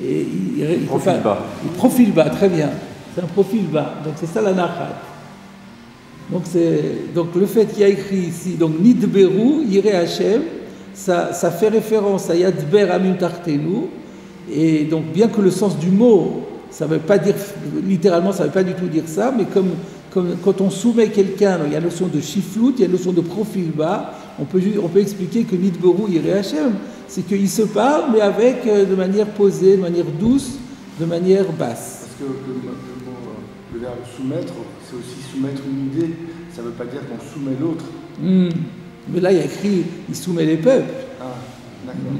[SPEAKER 1] il profile bas. Il profile bas, très bien. C'est un profil bas. Donc c'est ça la nachat. Donc le fait qu'il y a écrit ici, donc Nidberu, Yireh Hashem, ça fait référence à Yadber Amim Tartenu. Et donc bien que le sens du mot, ça ne veut pas dire, littéralement, ça ne veut pas du tout dire ça, mais comme quand on soumet quelqu'un, il y a la notion de shiflout, il y a la notion de profil bas, on peut expliquer que Nidberu, Yireh Hashem, c'est qu'ils se parlent, mais avec de manière posée, de manière douce, de manière basse.
[SPEAKER 7] Parce que le verbe soumettre, c'est aussi soumettre une idée. Ça ne veut pas dire qu'on soumet l'autre.
[SPEAKER 1] Mais là, il y a écrit, il soumet les peuples.
[SPEAKER 7] Ah, d'accord.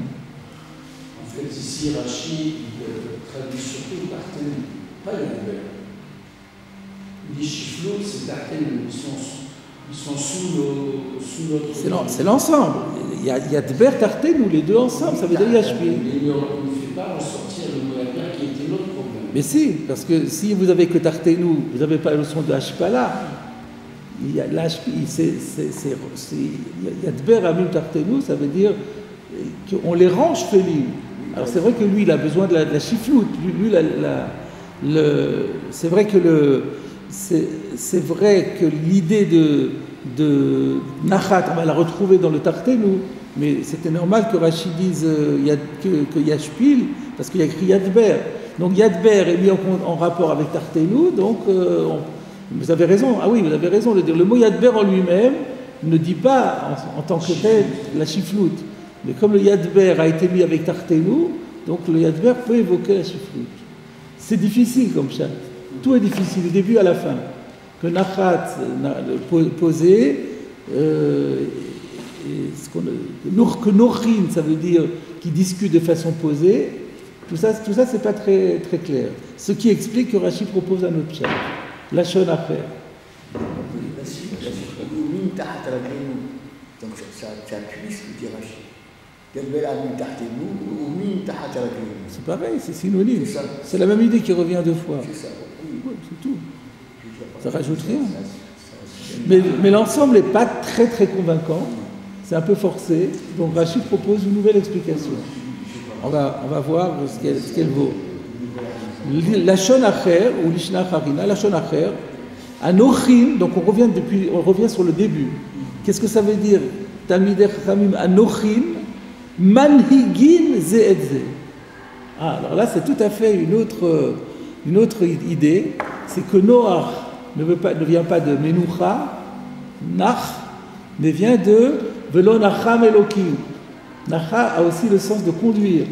[SPEAKER 5] En fait, ici, Rashi traduit surtout Tartenu, pas Yadber. Les Shiflout, c'est Tartenu. Ils sont sous notre.
[SPEAKER 1] C'est l'ensemble. Il y a Yadber, Tartenu, les deux ensemble, ça veut dire Yashpil.
[SPEAKER 5] Mais il ne fait pas ressortir le mot Yadber qui était notre problème.
[SPEAKER 1] Mais si, parce que si vous avez que Tartenu, vous n'avez pas la notion de Hashpala. Il y a Yadber Amim Tartenu, ça veut dire qu'on les range félim. Alors c'est vrai que lui, il a besoin de la chifloute. Lui, c'est vrai que l'idée de Nachat, on va la retrouver dans le Tartenu, mais c'était normal que Rashi dise que Yashpil, parce qu'il y a écrit Yadber. Donc Yadber est mis en rapport avec Tartenu, donc vous avez raison, vous avez raison de dire. Le mot Yadber en lui-même ne dit pas en tant que tel la chifloute. Mais comme le Yadber a été mis avec Tartenu, donc le Yadber peut évoquer la chifloute. C'est difficile comme chat. Tout est difficile, du début à la fin. Que Nachat posé, que Nochin, ça veut dire qui discute de façon posée. Tout ça c'est pas très, très clair. Ce qui explique que Rashi propose un autre chat. Lachon Acher.
[SPEAKER 8] Donc ça appuie ce que dit Rashi.
[SPEAKER 1] C'est pareil, c'est synonyme. C'est la même idée qui revient deux fois.
[SPEAKER 8] C'est ça.
[SPEAKER 1] Oui, c'est tout. Ça rajoute rien. Mais l'ensemble n'est pas très très convaincant. C'est un peu forcé. Donc Rachid propose une nouvelle explication. On va voir ce qu'elle vaut. Lachon Acher ou Lishna Harina, Lachon Acher, Anochin, donc on revient sur le début. Qu'est-ce que ça veut dire? Talmidei Chachamim Anochin, Manhigin ze et ze. Alors là, c'est tout à fait une autre idée. C'est que Noach ne vient pas de Menucha, Nach, mais vient de Velo Nacham Elokim. Nacha a aussi le sens de conduire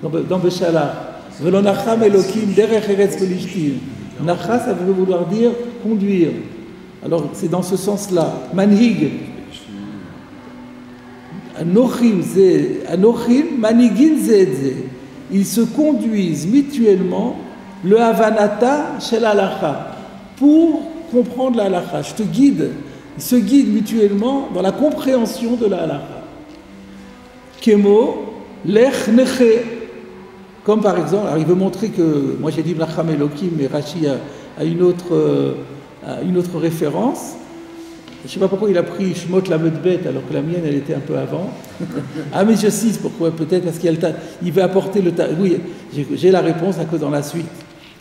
[SPEAKER 1] dans Beshalach. Velo Nacham Elokim derech eretz pelishtim. Nacha, ça veut vouloir dire conduire. Alors c'est dans ce sens-là. Manhig. Anochim, manigin ze. Ils se conduisent mutuellement le Havanata shel halacha, pour comprendre la halacha. Je te guide, ils se guident mutuellement dans la compréhension de la halacha. Kemo, lech neche, comme par exemple, alors il veut montrer que, moi j'ai dit Mlacham Elokim, mais Rashi a une autre référence. Je ne sais pas pourquoi il a pris Shmot Lamed Bet alors que la mienne elle était un peu avant. Ah mais je cite pourquoi, peut-être parce qu'il veut apporter le... Oui, j'ai la réponse à cause dans la suite.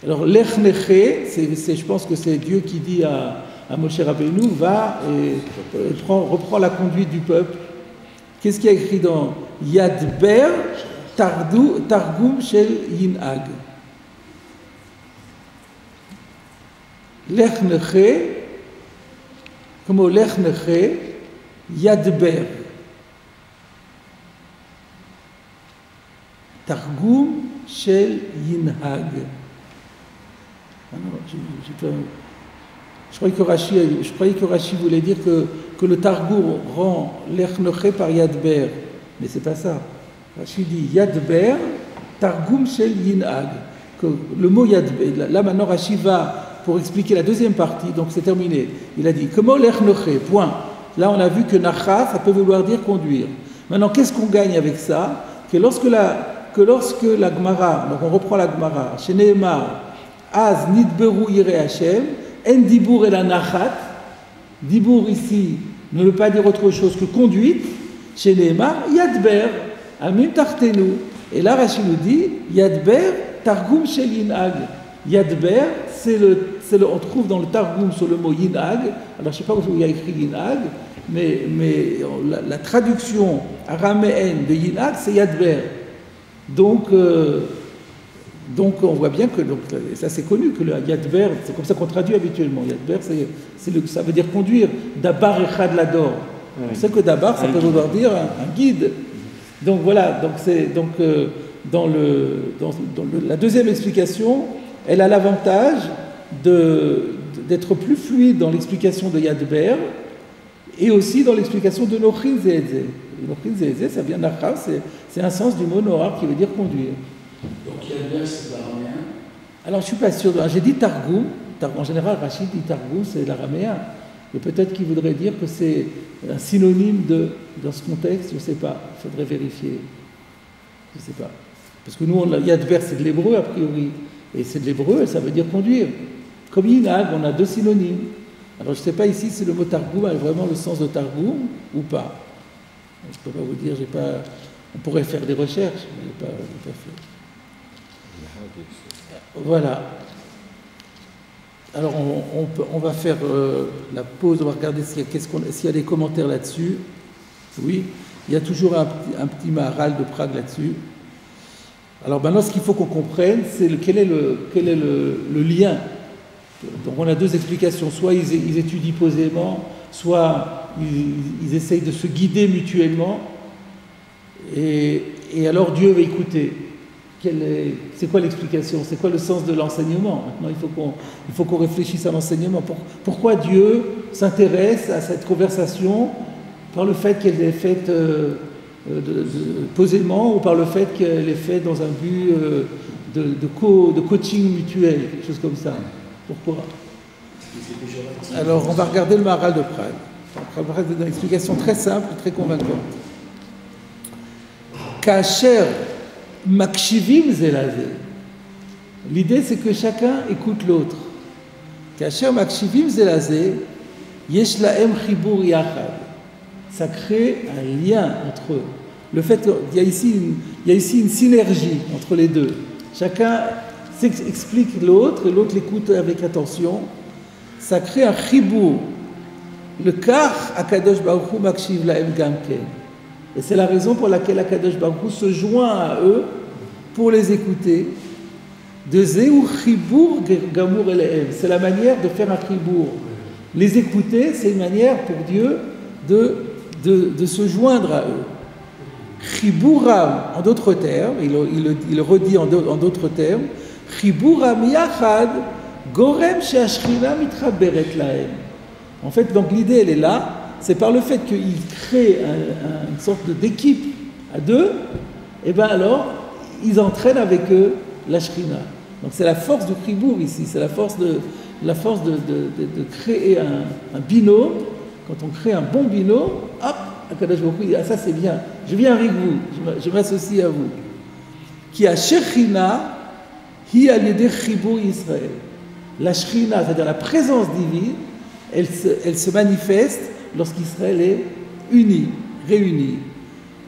[SPEAKER 1] Alors Lech Neche, je pense que c'est Dieu qui dit à Moshe Rabbeinu, va et reprend la conduite du peuple. Qu'est-ce qu'il y a écrit dans Yadber Targum Shel Yinhag? Lech Neche, comme Lech Neche, Yadber. Targum Shel Yinhag. Je croyais que Rashi voulait dire que le Targum rend Lech Neche par Yadber, mais c'est pas ça. Rashi dit Yadber, Targum Shel Yinhag. Que le mot Yadber, là maintenant Rashi va pour expliquer la deuxième partie, donc c'est terminé. Il a dit comment Lech Neche, point. Là on a vu que Nacha, ça peut vouloir dire conduire. Maintenant qu'est-ce qu'on gagne avec ça? Que lorsque la Gemara, donc on reprend la Gemara, chez Nehemar, Az nidberu yirei Hashem, en dibour et la nachat, dibour ici ne veut pas dire autre chose que conduite, chez Nehemar, Yadber, amim tartenu. Et là Rashi nous dit, Yadber, Targum shel Yinhag. Yadber, on trouve dans le Targum sur le mot Yinhag, alors je ne sais pas où il y a écrit Yinhag, mais la traduction araméenne de Yinhag, c'est Yadber. Donc on voit bien que, ça c'est connu, que le Yadber, c'est comme ça qu'on traduit habituellement. Yadber, ça veut dire conduire. Dabar echad lador. On sait que Dabar, ça peut vouloir dire un guide. Donc voilà, la deuxième explication, elle a l'avantage d'être plus fluide dans l'explication de Yadber et aussi dans l'explication de Nochin Zézé. Nochin Zézé, ça vient d'Achra, c'est un sens du mot Noach qui veut dire conduire.
[SPEAKER 5] Donc Yadber, c'est l'araméen?
[SPEAKER 1] Alors je ne suis pas sûr. J'ai dit Targum. En général, Rachid dit Targum, c'est l'araméen. Mais peut-être qu'il voudrait dire que c'est un synonyme dans ce contexte, je ne sais pas. Il faudrait vérifier. Je ne sais pas. Parce que nous, Yadber, c'est de l'hébreu, a priori. Et c'est de l'hébreu, et ça veut dire conduire. Comme Yinhag, on a deux synonymes. Alors je ne sais pas ici si le mot Targum a vraiment le sens de Targum ou pas. Je ne peux pas vous dire, on pourrait faire des recherches, mais je n'ai pas fait. Voilà. Alors on va faire la pause, on va regarder s'il y a des commentaires là-dessus. Oui, il y a toujours un petit maharal de Prague là-dessus. Alors maintenant, ce qu'il faut qu'on comprenne, c'est quel est le lien. Donc on a deux explications. Soit ils étudient posément, soit ils essayent de se guider mutuellement. Et alors Dieu va écouter. C'est quoi l'explication? C'est quoi le sens de l'enseignement? Maintenant, il faut qu'on réfléchisse à l'enseignement. Pourquoi Dieu s'intéresse à cette conversation par le fait qu'elle est faite posément ou par le fait qu'elle est faite dans un but de coaching mutuel, quelque chose comme ça? Pourquoi? Alors, on va regarder le Maharal de Prague. On va regarder une explication très simple, très convaincante. Kacher Makshivim zelazé. L'idée, c'est que chacun écoute l'autre. Kacher Makshivim zelazé, yesh laem chibur yachad. Ça crée un lien entre eux. Le fait qu'il y a ici une synergie entre les deux. Chacun explique l'autre et l'autre l'écoute avec attention. Ça crée un chibur. Le kar akadosh baruch hu makshiv laem gamken. Et c'est la raison pour laquelle Akadosh Baruch Hu se joint à eux pour les écouter. De Zéou Chibour Gamour Elehem. C'est la manière de faire un Chibour. Les écouter, c'est une manière pour Dieu de se joindre à eux. Chibouram, en d'autres termes, il le redit en d'autres termes, Chibouram Yachad Gorem Sheashchina Mitraberet Lahem. En fait, donc l'idée, elle est là. C'est par le fait qu'il crée une sorte d'équipe à deux, et bien alors, ils entraînent avec eux la Shrina. Donc c'est la force du Chibour ici, c'est la force de créer un binôme. Quand on crée un bon binôme, hop, Akadosh Baruch Hu dit, ah ça c'est bien, je viens avec vous, je m'associe à vous. Qui a Shechina, hi al yedei Chibour Israël. La Shechina, c'est-à-dire la présence divine, elle se manifeste lorsqu'Israël est uni, réuni.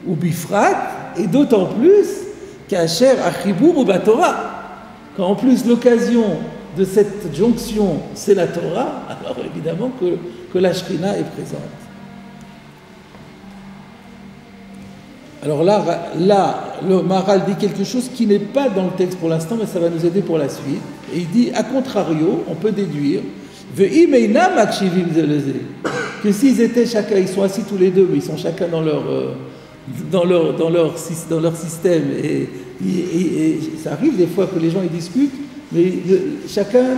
[SPEAKER 1] Ou bifrat, et d'autant plus qu'Asher Achibour ou Batorah. Quand en plus l'occasion de cette jonction c'est la Torah, alors évidemment que la Shrina est présente. Alors là, le Maharal dit quelque chose qui n'est pas dans le texte pour l'instant, mais ça va nous aider pour la suite. Et il dit, à contrario, on peut déduire que s'ils étaient chacun, ils sont assis tous les deux, mais ils sont chacun dans leur système, et ça arrive des fois que les gens ils discutent, mais chacun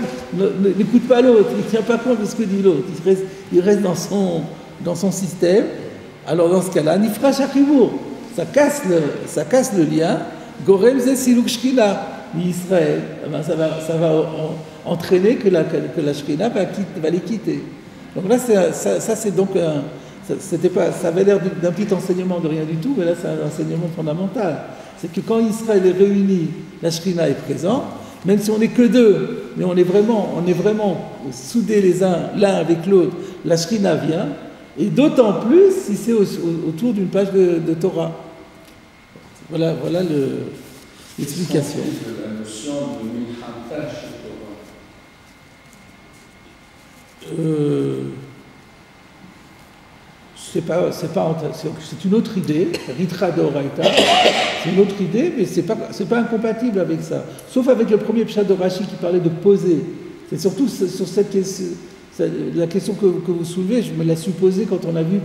[SPEAKER 1] n'écoute pas l'autre, il ne tient pas compte de ce que dit l'autre, il reste dans son système. Alors dans ce cas-là, Nifra Shachibour, ça casse le lien. Gorem Ze Siluk Shkina, Israël, ça va entraîner que la Shkina va les quitter. Donc là, ça c'est donc ça avait l'air d'un petit enseignement de rien du tout, mais là c'est un enseignement fondamental. C'est que quand Israël est réuni, la Shekhinah est présente, même si on n'est que deux, mais on est vraiment soudés l'un avec l'autre, la Shekhinah vient, et d'autant plus si c'est autour d'une page de Torah. Voilà l'explication.
[SPEAKER 5] La notion de Milchata chez Torah. C'est une autre idée, Ritra d'Oraita, c'est une autre idée, mais c'est pas incompatible avec ça. Sauf avec le premier Pshat de Rashi qui parlait de poser. C'est surtout sur cette question, la question que vous soulevez, je me l'ai supposée quand on a vu,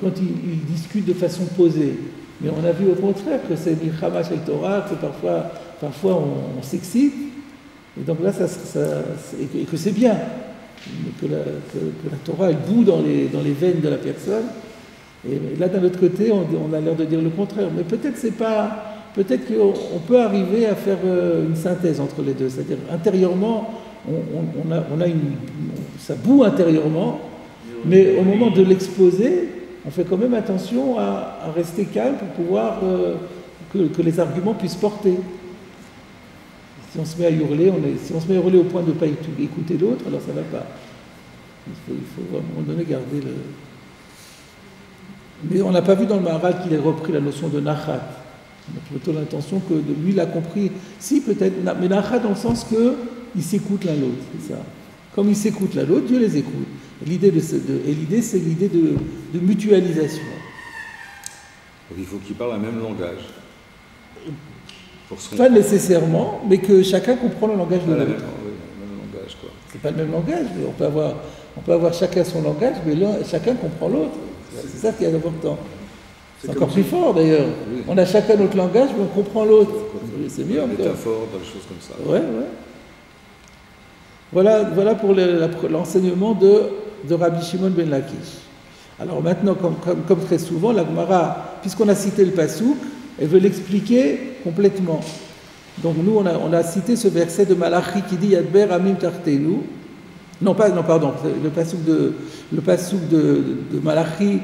[SPEAKER 5] quand ils discutent de façon posée. Mais on a vu au contraire que c'est Milchama shel Torah, que parfois on s'excite, et donc là, et que c'est bien. Que la Torah elle bout dans les veines de la personne, et là d'un autre côté on a l'air de dire le contraire, mais peut-être qu'on peut arriver à faire une synthèse entre les deux, c'est-à-dire intérieurement ça bout intérieurement, mais au moment de l'exposer on fait quand même attention à rester calme pour pouvoir que les arguments puissent porter. Si on se met à hurler, au point de ne pas écouter l'autre, alors ça ne va pas. Il faut à un moment donné garder le... Mais on n'a pas vu dans le Maharal qu'il ait repris la notion de nachat. On a plutôt l'intention que lui il a compris, si peut-être, mais nachat dans le sens qu'il s'écoute l'un l'autre, c'est ça. Comme ils s'écoutent l'un l'autre, Dieu les écoute. Et l'idée, c'est l'idée de mutualisation.
[SPEAKER 4] Donc il faut qu'ils parlent un même langage.
[SPEAKER 1] Pas nécessairement, mais que chacun comprend le langage de l'autre.
[SPEAKER 4] Oui, le même langage, quoi.
[SPEAKER 1] C'est pas le même langage, mais on peut avoir chacun son langage, mais chacun comprend l'autre. C'est ça qui est important. C'est encore plus fort d'ailleurs. Oui. On a chacun notre langage, mais on comprend l'autre. C'est mieux encore.
[SPEAKER 4] Métaphore, dans des choses comme ça.
[SPEAKER 1] Ouais. Voilà pour l'enseignement de Rabbi Shimon ben Lakish. Alors maintenant, comme très souvent, la Gemara, puisqu'on a cité le Passouk, elle veut l'expliquer complètement. Donc nous, on a cité ce verset de Malachi qui dit Yadber Amim Tartenu. Pardon, le passouk de Malachi,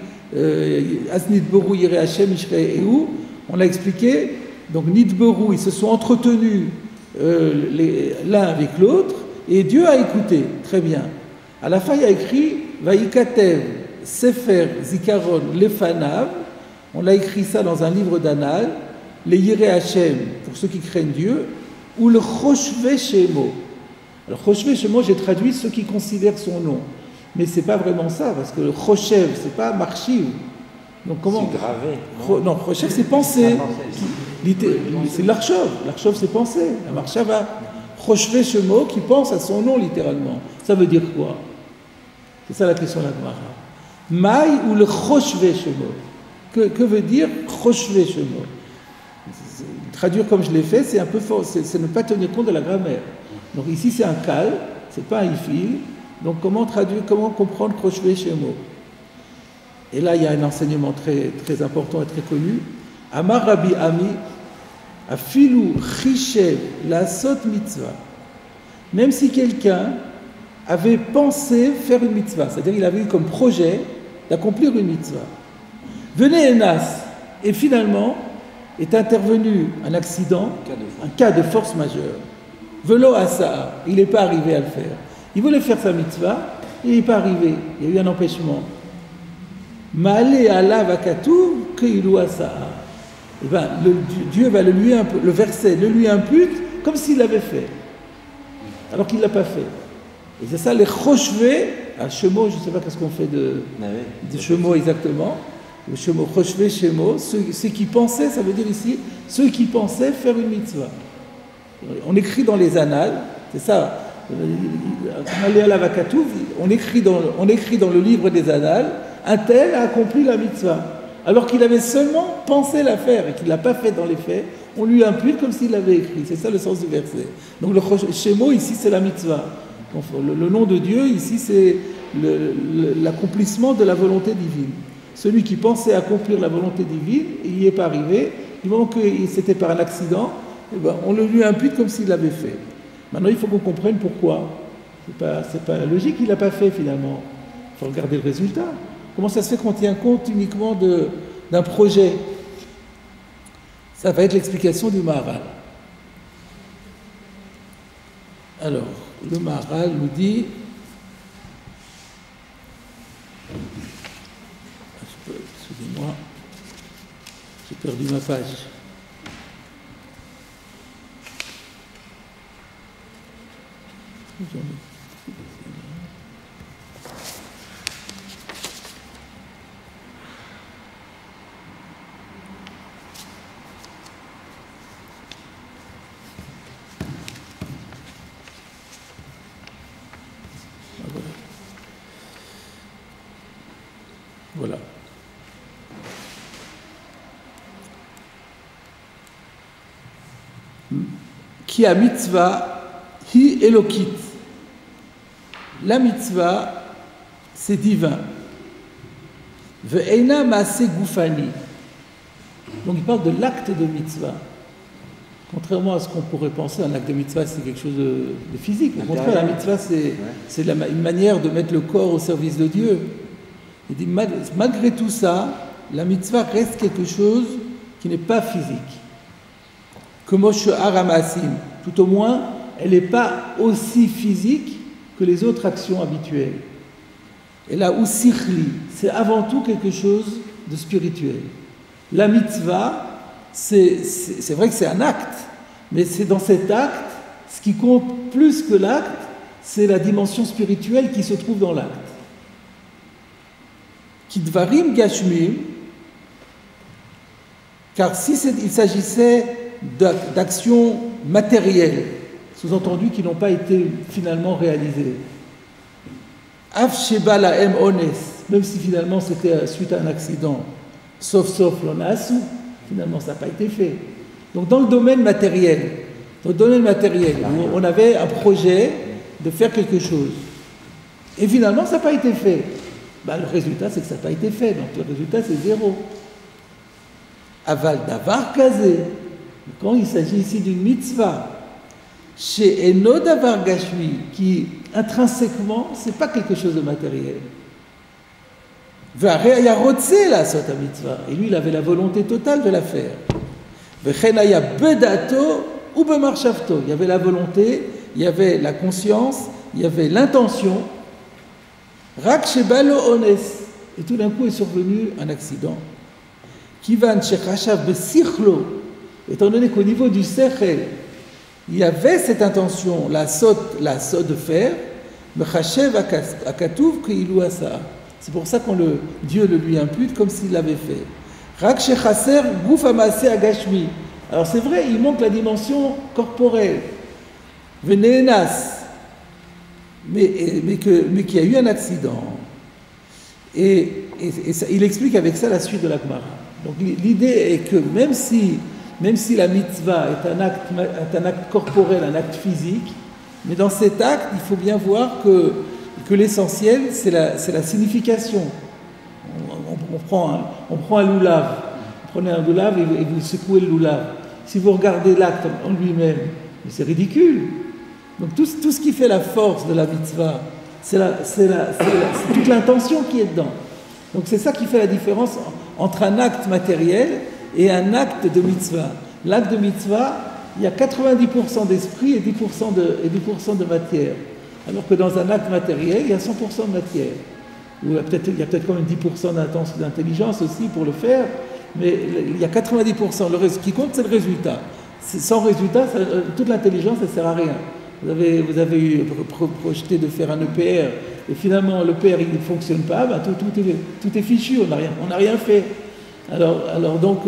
[SPEAKER 1] Asnidboru Yireh Hashem Ishrei Ehu. On l'a expliqué. Donc Nidboru, ils se sont entretenus l'un avec l'autre, et Dieu a écouté. Très bien. À la fin, il y a écrit Vaïkatev Sefer Zikaron Lefanav. On l'a écrit ça dans un livre d'annales, les Yireh Hashem, pour ceux qui craignent Dieu, ou le Choshve Shemo. Alors Choshve Shemo, j'ai traduit ceux qui considèrent son nom. Mais c'est pas vraiment ça, parce que le Choshev, c'est pas marchiv. Donc comment
[SPEAKER 3] c'est gravé.
[SPEAKER 1] Non, Choshev, c'est penser. C'est l'Archov. L'Archov, c'est penser. La Marshava. Choshve Shemo, qui pense à son nom, littéralement. Ça veut dire quoi? C'est ça la question de la Gemara. Maï ou le Choshve Shemo. Que veut dire Choshve Shemo? Traduire comme je l'ai fait, c'est un peu fort, c'est ne pas tenir compte de la grammaire. Donc ici c'est un kal, c'est pas un ifil. Donc comment comprendre Choshve Shemo? Et là il y a un enseignement très, très important et très connu. Amar Rabbi Ami, Afilu Chishev la sot mitzvah. Même si quelqu'un avait pensé faire une mitzvah, c'est-à-dire il avait eu comme projet d'accomplir une mitzvah. Venez Enas, et finalement est intervenu un accident, un cas de force majeure. Velo Asa, il n'est pas arrivé à le faire. Il voulait faire sa mitzvah, il n'est pas arrivé, il y a eu un empêchement. Ma'ale ala vakatu keilu Asa. Eh bien, Dieu va le verset le lui impute comme s'il l'avait fait, alors qu'il ne l'a pas fait. Et c'est ça les choshvé, à Shemo, je ne sais pas qu'est-ce qu'on fait de Shemo exactement, le Shemo, choshvé, Shemo, ceux qui pensaient, ça veut dire ici, ceux qui pensaient faire une mitzvah. On écrit dans les annales, c'est ça, on écrit dans le livre des annales, un tel a accompli la mitzvah. Alors qu'il avait seulement pensé la faire et qu'il ne l'a pas fait dans les faits, on lui impute comme s'il l'avait écrit. C'est ça le sens du verset. Donc le Shemo ici c'est la mitzvah. Donc, le nom de Dieu ici c'est l'accomplissement de la volonté divine. Celui qui pensait accomplir la volonté divine, il n'y est pas arrivé. Du moment que c'était par un accident, eh ben, on le lui impute comme s'il l'avait fait. Maintenant il faut qu'on comprenne pourquoi. C'est pas logique qu'il ne l'a pas fait finalement. Il faut regarder le résultat. Comment ça se fait qu'on tient compte uniquement d'un projet? Ça va être l'explication du Maharal. Alors, le Maharal nous dit... Excusez-moi, j'ai perdu ma page. Voilà. Qui a mitzvah, hi elokit. La mitzvah, c'est divin. Ve'eina maase gufani. Donc il parle de l'acte de mitzvah. Contrairement à ce qu'on pourrait penser, un acte de mitzvah, c'est quelque chose de physique. Au contraire, la mitzvah, c'est une manière de mettre le corps au service de Dieu. Il dit, malgré tout ça, la mitzvah reste quelque chose qui n'est pas physique. Comme Moshe Aramasim, tout au moins, elle n'est pas aussi physique que les autres actions habituelles. Et là, où sikhli, c'est avant tout quelque chose de spirituel. La mitzvah, c'est vrai que c'est un acte, mais c'est dans cet acte, ce qui compte plus que l'acte, c'est la dimension spirituelle qui se trouve dans l'acte. Kidvarim Gashmim, car si il s'agissait d'actions matérielles, sous-entendu qui n'ont pas été finalement réalisées, Af Sheba Lahem Ones, même si finalement c'était suite à un accident, sauf l'onasu, finalement ça n'a pas été fait. Donc dans le domaine matériel, on avait un projet de faire quelque chose, et finalement ça n'a pas été fait. Ben, le résultat, c'est que ça n'a pas été fait. Donc, le résultat, c'est 0. Aval davar kazé. Quand il s'agit ici d'une mitzvah, chez Eno davar gashmi, qui intrinsèquement, ce n'est pas quelque chose de matériel. Ve'arei rotse la sota mitzvah. Et lui, il avait la volonté totale de la faire. Ve'chenaya bedato ou bemarchavto. Il y avait la volonté, il y avait la conscience, il y avait l'intention. Rak shebalo ones, et tout d'un coup est survenu un accident. Kivan shechashav besichlo, étant donné qu'au niveau du sechel, il y avait cette intention, la sot de faire, mechashev akatuv keilu asa. C'est pour ça qu'on Dieu le lui impute comme s'il l'avait fait. Rak shechaser guf amase agashmi. Alors c'est vrai, il manque la dimension corporelle. Venenas. Mais qu'il y a eu un accident. Et ça, il explique avec ça la suite de la Gemara. Donc l'idée est que même si la mitzvah est un acte corporel, un acte physique, mais dans cet acte, il faut bien voir que l'essentiel, c'est la signification. On prend un loulav, vous prenez un loulav et vous secouez le loulav. si vous regardez l'acte en lui-même, c'est ridicule. Donc tout ce qui fait la force de la mitzvah, c'est toute l'intention qui est dedans. Donc c'est ça qui fait la différence entre un acte matériel et un acte de mitzvah. L'acte de mitzvah, il y a 90% d'esprit et 10% de matière. Alors que dans un acte matériel, il y a 100% de matière. Il y a peut-être quand même 10% d'intelligence aussi pour le faire, mais il y a 90%. Ce qui compte, c'est le résultat. Sans résultat, toute l'intelligence, ça ne sert à rien. Vous avez projeté de faire un EPR, et finalement l'EPR il ne fonctionne pas, ben tout est fichu, on n'a rien fait. Alors donc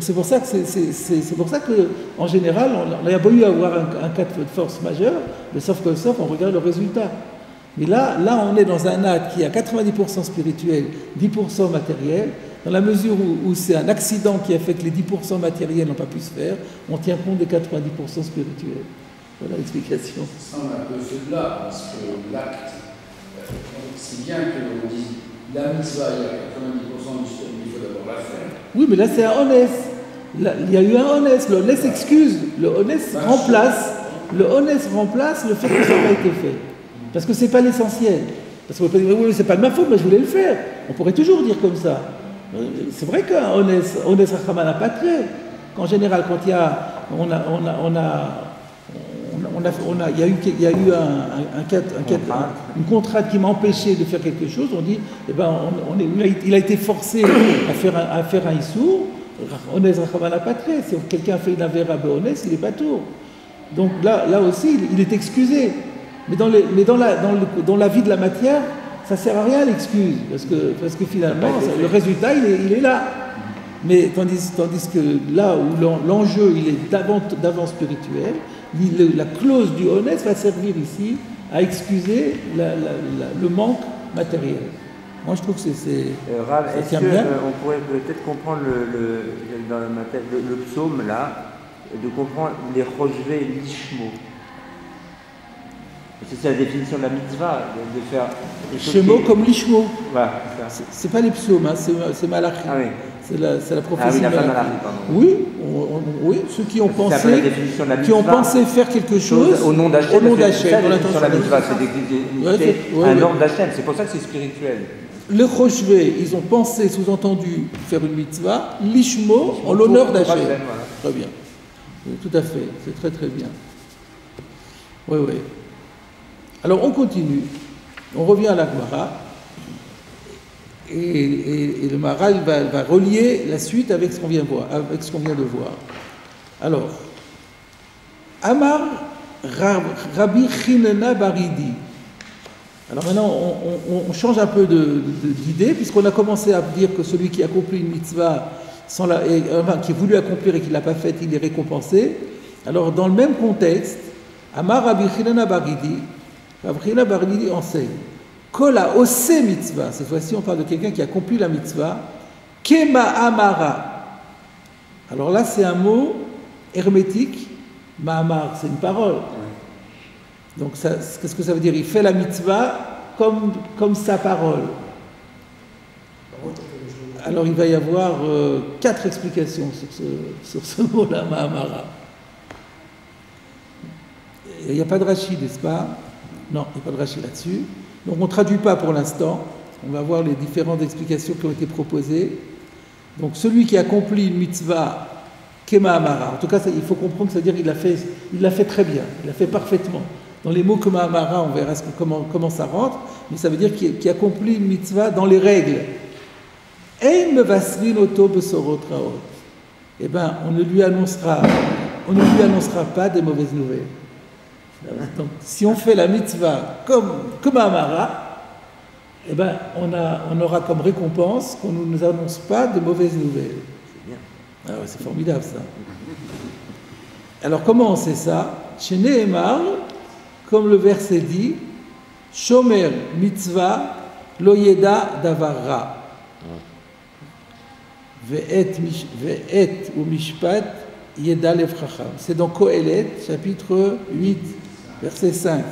[SPEAKER 1] c'est pour ça que en général, on a beau eu avoir un cas de force majeure, mais sauf on regarde le résultat. Mais là on est dans un acte qui a 90% spirituel, 10% matériel. Dans la mesure où c'est un accident qui a fait que les 10% matériels n'ont pas pu se faire, on tient compte des 90% spirituels. Voilà l'explication.
[SPEAKER 5] Ça, on a un peu fait de là, parce que l'acte, c'est bien qu'on dise la mitzvah, il y a 90% du système, il faut d'abord la faire.
[SPEAKER 1] Oui, mais là c'est un honnête. Il y a eu un honnête. Le honnête excuse. Le honnête remplace le fait que ça n'a pas été fait. Parce que c'est pas l'essentiel. Parce qu'on peut dire, oui, c'est pas de ma faute, mais je voulais le faire. On pourrait toujours dire comme ça. C'est vrai qu'un honnête rachama n'a pas de trait. En général, quand il y a, il y a eu une contrainte qui m'a empêché de faire quelque chose, on dit, eh ben, il a été forcé à faire un issour, honnête rachama n'a pas de trait. Si quelqu'un fait une avera honnête, il n'est pas tour. Donc là aussi, il est excusé. Mais dans la vie de la matière, ça ne sert à rien l'excuse, parce que finalement, le résultat, il est là. Mais tandis que là où l'enjeu, il est d'avance spirituel, la clause du honnête va servir ici à excuser le manque matériel. Moi, je trouve que
[SPEAKER 3] Rav,
[SPEAKER 1] ça tient bien.
[SPEAKER 3] On pourrait peut-être comprendre le psaume, là, de comprendre les rejets l'ishmo. C'est la définition de la mitzvah, de faire...
[SPEAKER 1] Shemo comme l'ishmo.
[SPEAKER 3] Voilà,
[SPEAKER 1] c'est pas les psaumes, hein, c'est Malachi.
[SPEAKER 3] Ah oui.
[SPEAKER 1] C'est la prophétie.
[SPEAKER 3] Ah oui, la fin de Malachi, pardon.
[SPEAKER 1] Oui, ceux qui ont pensé,
[SPEAKER 3] la définition de la mitzvah,
[SPEAKER 1] faire quelque chose
[SPEAKER 3] au nom d'Hachem.
[SPEAKER 1] Au nom d'Hachem.
[SPEAKER 3] C'est la définition de la mitzvah, c'est un ordre d'Hachem. C'est pour ça que c'est spirituel.
[SPEAKER 1] Les Rochevés, ils ont pensé, sous-entendu, faire une mitzvah, l'ishmo, en l'honneur d'Hachem. Voilà. Très bien. Tout à fait, c'est très très bien. Oui. Alors on continue, on revient à la Gemara, et le Maharal va relier la suite avec ce qu'on vient de voir. Alors, Amar Rabbi Chinena Baridi. Alors maintenant, on change un peu d'idée, puisqu'on a commencé à dire que celui qui accomplit une mitzvah, qui a voulu accomplir et qui ne l'a pas faite, il est récompensé. Alors dans le même contexte, Amar Rabbi Chinena Baridi, Rabbi Chinena Baridi enseigne Kola ose mitzvah. Cette fois-ci, on parle de quelqu'un qui accomplit la mitzvah. Kema amara. Alors là, c'est un mot hermétique. Ma'amar, c'est une parole. Donc, qu'est-ce que ça veut dire? Il fait la mitzvah comme sa parole. Alors, il va y avoir 4 explications sur ce mot-là, Ma'amara. Il n'y a pas de Rashi, n'est-ce pas? Non, il n'y a pas de Rashi là-dessus. Donc on ne traduit pas pour l'instant. On va voir les différentes explications qui ont été proposées. Donc celui qui accomplit une mitzvah, Kema Amara. En tout cas, il faut comprendre que ça veut dire qu'il l'a fait très bien, il l'a fait parfaitement. Dans les mots Kema Amara, on verra comment ça rentre, mais ça veut dire qu'il accomplit une mitzvah dans les règles. Ein mevasrin oto besorot raot. Eh bien, on ne lui annoncera pas des mauvaises nouvelles. Donc, si on fait la mitzvah comme Amara, eh ben, on aura comme récompense qu'on ne nous annonce pas de mauvaises nouvelles.
[SPEAKER 3] C'est bien.
[SPEAKER 1] Ah ouais, c'est formidable ça. Alors comment on sait ça? Chez Nehemar, comme le verset dit, Shomer mitzvah lo yeda davar ve'et ou mishpat yeda lefracham. C'est dans Kohelet, chapitre 8. Verset 5.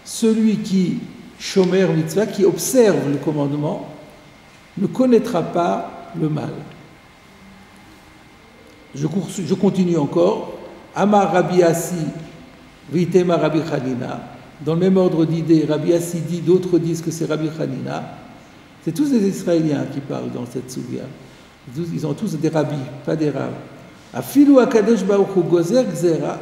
[SPEAKER 1] Celui qui, Shomer mitzvah, qui observe le commandement, ne connaîtra pas le mal. Je continue encore. Amar Rabbi Assi, Vitema Rabbi Hanina. Dans le même ordre d'idées, Rabbi Assi dit, d'autres disent que c'est Rabbi Hanina. C'est tous des Israéliens qui parlent dans cette souvia. Ils ont tous des rabbis, pas des rabbis. Afilu Akadosh Baruch Hu Gozer Gzera,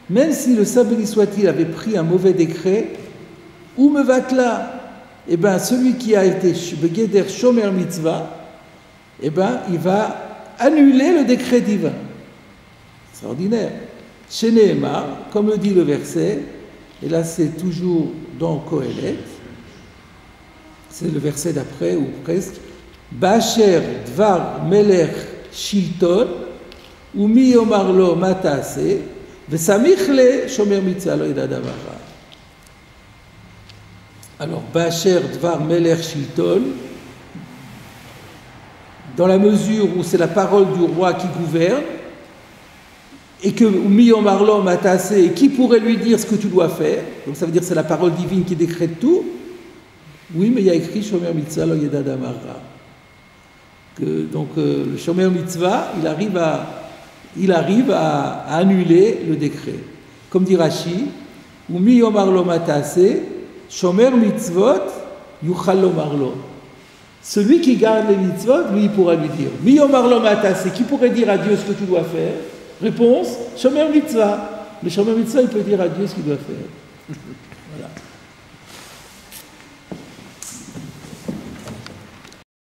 [SPEAKER 1] même si le Saint béni soit-il avait pris un mauvais décret, ou Mevatla, eh bien celui qui a été Begeder Shomer Mitzvah, eh bien il va annuler le décret divin. Extraordinaire. Chez Nehemar, comme le dit le verset, et là c'est toujours dans Kohelet, c'est le verset d'après ou presque, Bacher Dvar Melech Shilton, Umi Yomar Lo Matase, Vesamich Le Shomer Mitzvah Lo Yeda Davara. Alors, Bacher Dvar Melech Shilton, dans la mesure où c'est la parole du roi qui gouverne, et que Umi Yomar Lo Matase, qui pourrait lui dire ce que tu dois faire, donc ça veut dire que c'est la parole divine qui décrète tout. Oui, mais il y a écrit Shomer Mitzvah Lo Yeda Davara. Donc le Shomer Mitzvah, il arrive à annuler le décret. Comme dit Rashi, Umi Yomar Lo Matase, Shomer Mitzvot, Yuchal Lomar Lo. Celui qui garde les mitzvot, lui, il pourra lui dire. Mi Yomar Lo Matase, qui pourrait dire à Dieu ce que tu dois faire? Réponse, Shomer Mitzvah. Le Shomer Mitzvah, il peut dire à Dieu ce qu'il doit faire. Voilà.